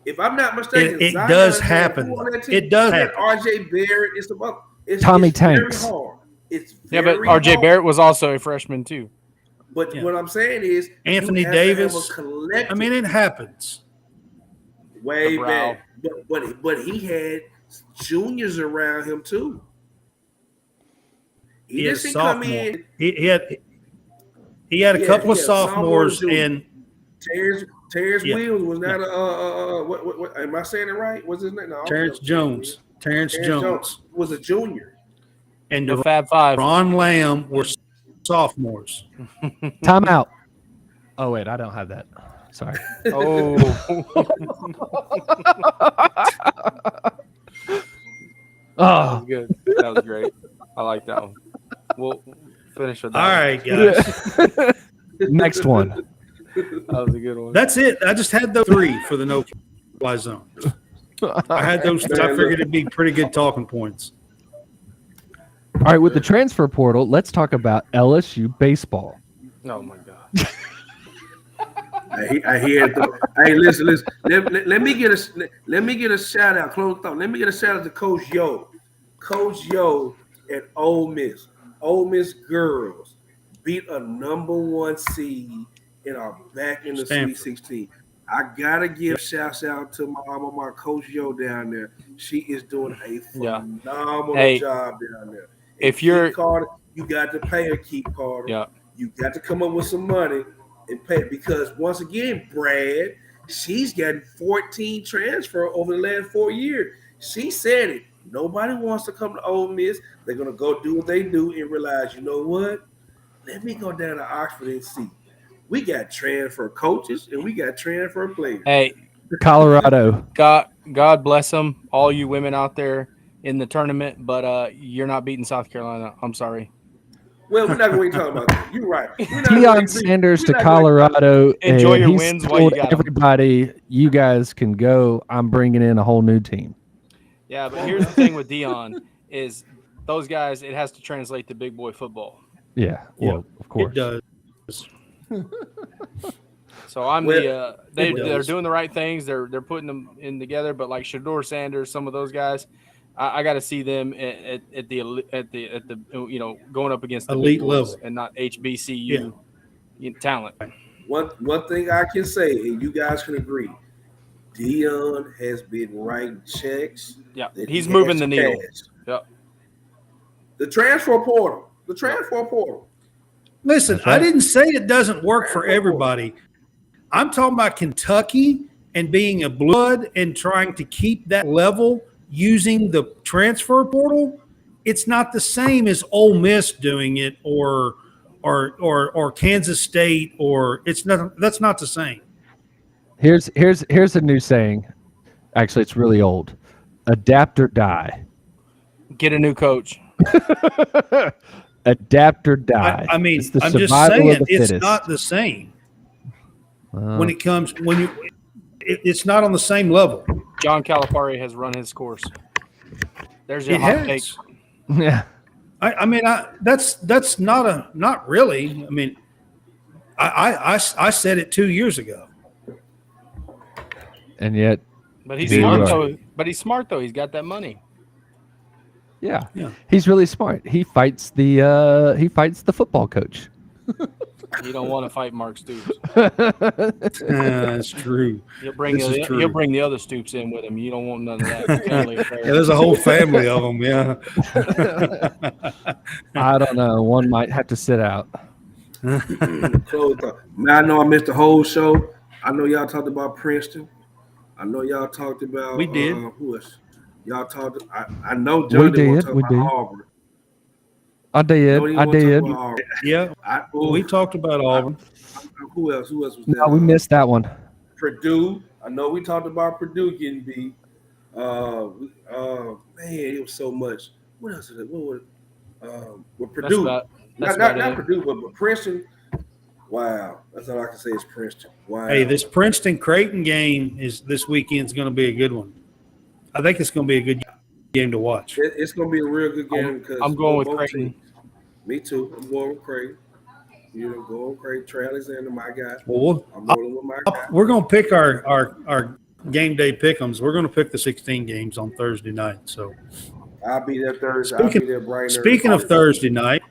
If I'm not mistaken, It Zion does had happen. who on that team? It does He had happen. R.J. Barrett. It's Tommy very Tanks. hard. It's Yeah, very but R.J. hard. Barrett was also a freshman too. But Yeah. what I'm saying is, Anthony you have Davis. to have a collective. I mean, it happens. Way Cabral. back, but he had juniors around him too. He He had a just didn't come sophomore. in. He had a couple of he had sophomore sophomores, and and Terrence Yeah. Williams was not what am I saying it right? What's his name? No, Terrence Jones. Terrence Jones was a junior. and The Fab Five. Ron Lamb were sophomores. Timeout. Oh wait, I don't have that. Sorry. Oh, that Oh, was good. That was great. I like that one. We'll finish with that. All right, guys. next one. That was a good one. That's it. I just had those 3 for the no-fly zone. I had those. I figured it'd be pretty good talking points. All right, with the transfer portal, let's talk about LSU baseball. Oh my God. I hear it. Hey, listen. Let me get a shout out. Close thought. Let me get a shout out to Coach Yo at Ole Miss. Ole Miss girls beat a #1 seed and are back in the Stanford. Sweet 16. I gotta give shouts out to my Coach Yo down there. She is doing a phenomenal job down there. If you're Carter, you got to pay her, Keith Carter. Yeah. You got to come up with some money and pay, because once again, Brad, she's gotten 14 transfer over the last 4 years. She said it. Nobody wants to come to Ole Miss. They're gonna go do what they do and realize, you know what? Let me go down to Oxford and see. We got transfer coaches and we got transfer players. Hey, Colorado. God bless them, all you women out there in the tournament, but you're not beating South Carolina. I'm sorry. Well, we're not going to talk about that. You're right. Deion Sanders to Colorado. Enjoy and your he's wins while you told got 'em. everybody, you guys can go. I'm bringing in a whole new team. Yeah, but here's the thing with Deion is those guys, it has to translate to big boy football. Yeah, well, of course. It does. So I'm they're does. doing the right things. They're putting them in together. But like Shador Sanders, some of those guys, I got to see them at the going up against the Elite big boys level and not HBCU talent. One thing I can say, and you guys can agree, Deion has been writing checks. Yeah, that he's he moving has the needle. cash. Yep. The transfer portal. Listen, That's right. I didn't say it doesn't work for everybody. I'm talking about Kentucky and being a blood and trying to keep that level using the transfer portal. It's not the same as Ole Miss doing it or Kansas State, or it's not. That's not the same. Here's a new saying. Actually, it's really old. Adapt or die. Get a new coach. Adapt or die. I mean, It's the I'm just survival saying of the it's fittest. not the same when it comes it's not on the same level. John Calipari has run his course. There's your It hot take. has. Yeah. I mean, that's not really. I mean, I said it 2 years ago. And yet, But he's Here smart you are. though. But he's smart though. He's got that money. yeah, Yeah. he's really smart. He fights the football coach. You don't want to fight Mark Stoops. That's true. He'll bring This is true. he'll bring the other Stoops in with him. You don't want none of that family affair. Yeah, there's a whole family of them. Yeah. I don't know. One might have to sit out. Close up. Man, I know I missed the whole show. I know y'all talked about Princeton. I know y'all talked about We did. Who else? Y'all talked. I know John didn't want to talk we about did. Auburn. I did. No, he I didn't want to did. talk about Auburn. Yeah. We talked about Auburn. Who else? Who else was there? No, we missed that one. Purdue. I know we talked about Purdue getting beat. Man, it was so much. What else is it? What was with Purdue? That's not about it. Purdue, but Princeton. Wow, that's all I can say is Princeton. Wow. Hey, this Princeton Creighton game is this weekend's going to be a good one. I think it's going to be a good game to watch. It's going to be a real good game because I'm going with both Creighton. teams. Me too. I'm going with Creighton. Go great. Trey Alexander, my guy. Well, I'm rolling with my guy. we're going to pick our game day pick'ems. We're going to pick the 16 games on Thursday night. So I'll be there Thursday. I'll be there bright and early. Speaking of Thursday night,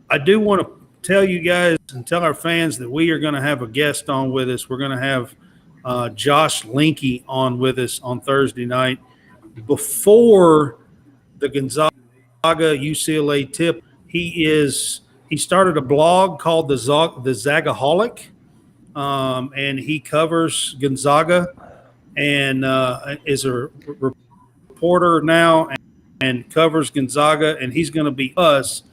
I do want to tell you guys and tell our fans that we are going to have a guest on with us. We're going to have Josh Linky on with us on Thursday night before the Gonzaga UCLA tip. He started a blog called the Zagaholic, and he covers Gonzaga and is a reporter now and covers Gonzaga, and he's going to be us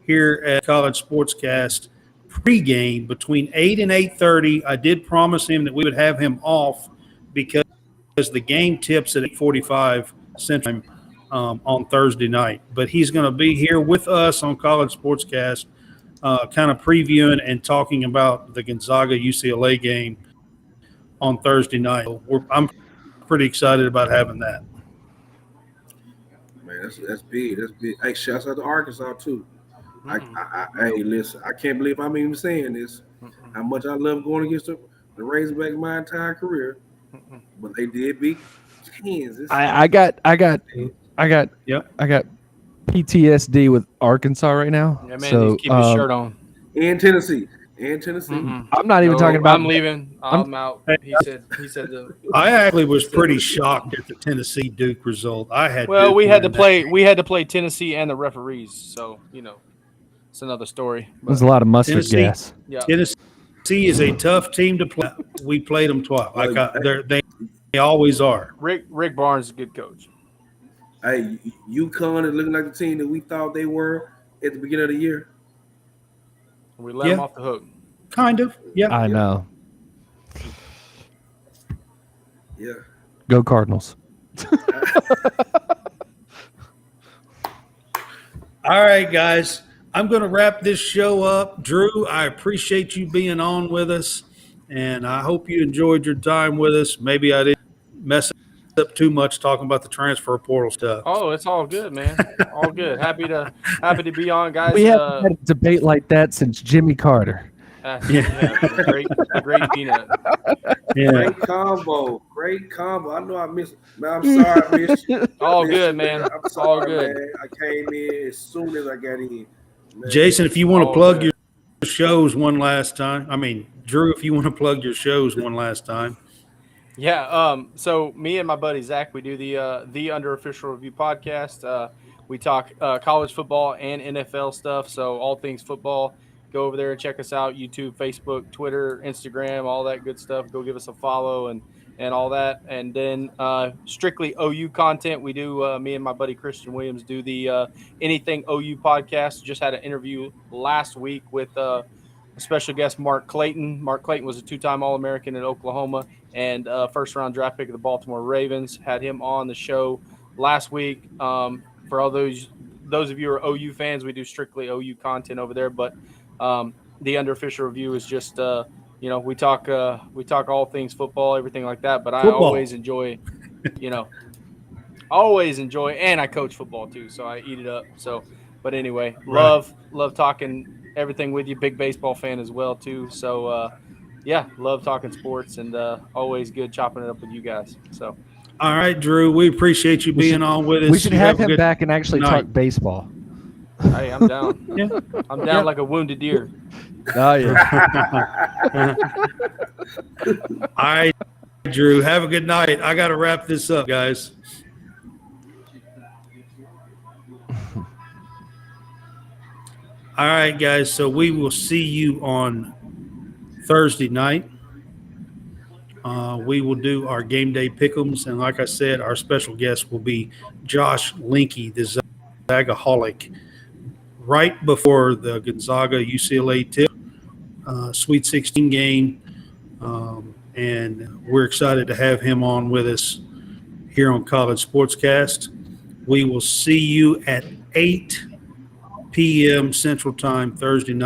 here at College SportsCast pregame between 8 and 8:30. I did promise him that we would have him off because the game tips at 8:45 Central Time on Thursday night. But he's going to be here with us on College SportsCast, kind of previewing and talking about the Gonzaga UCLA game on Thursday night. I'm pretty excited about having that. Man, that's big. That's big. Hey, shouts out to Arkansas too. Hey, listen, I can't believe I'm even saying this. How much I love going against the Razorbacks my entire career, but they did beat Kansas. I got PTSD with Arkansas right now. Yeah, man, so, just keep his shirt on. And Tennessee. I'm not even talking about. I'm leaving. I'm out. He said. I actually was pretty shocked at the Tennessee Duke result. Well, we had to play Tennessee and the referees, so it's another story. There's a lot of mustard Tennessee, gas. Yeah. Tennessee is a tough team to play. We played them twice. They always are. Rick Barnes is a good coach. Hey, UConn is looking like the team that we thought they were at the beginning of the year. We let them off the hook. Kind of. Yeah. I know. Yeah. Go Cardinals. All right, guys. I'm going to wrap this show up. Drew, I appreciate you being on with us, and I hope you enjoyed your time with us. Maybe I didn't mess up too much talking about the transfer portal stuff. Oh, it's all good, man. All good. Happy to be on, guys. We haven't had a debate like that since Jimmy Carter. The great peanut. Yeah. Great combo. I know I missed it. Man, I'm sorry I missed you. All good, man. I'm sorry, All good. Man. I came in as soon as I got in. Man. Jason, if you want to plug your shows one last time. I mean, Drew, if you want to plug your shows one last time. Yeah. So me and my buddy Zach, we do the Under Official Review podcast. We talk college football and NFL stuff. So all things football. Go over there and check us out. YouTube, Facebook, Twitter, Instagram, all that good stuff. Go give us a follow and all that. And then strictly OU content. We do, me and my buddy Christian Williams do the Anything OU podcast. Just had an interview last week with a special guest, Mark Clayton. Mark Clayton was a two-time All-American in Oklahoma and first-round draft pick of the Baltimore Ravens. Had him on the show last week. For all those of you who are OU fans, we do strictly OU content over there. But the Under Official Review is just we talk all things football, everything like that. But I always enjoy, and I coach football too, so I eat it up. So, but anyway, love talking everything with you. Big baseball fan as well too. So love talking sports and always good chopping it up with you guys. So. All right, Drew, we appreciate you being on with us. We should have him back and actually talk baseball. Hey, I'm down. I'm down like a wounded deer. Oh, yeah. All right, Drew, have a good night. I got to wrap this up, guys. All right, guys, so we will see you on Thursday night. We will do our game day pick'ems, and like I said, our special guest will be Josh Linky, the Zagaholic, right before the Gonzaga UCLA tip, Sweet 16 game, and we're excited to have him on with us here on College SportsCast. We will see you at 8 p.m. Central Time Thursday night.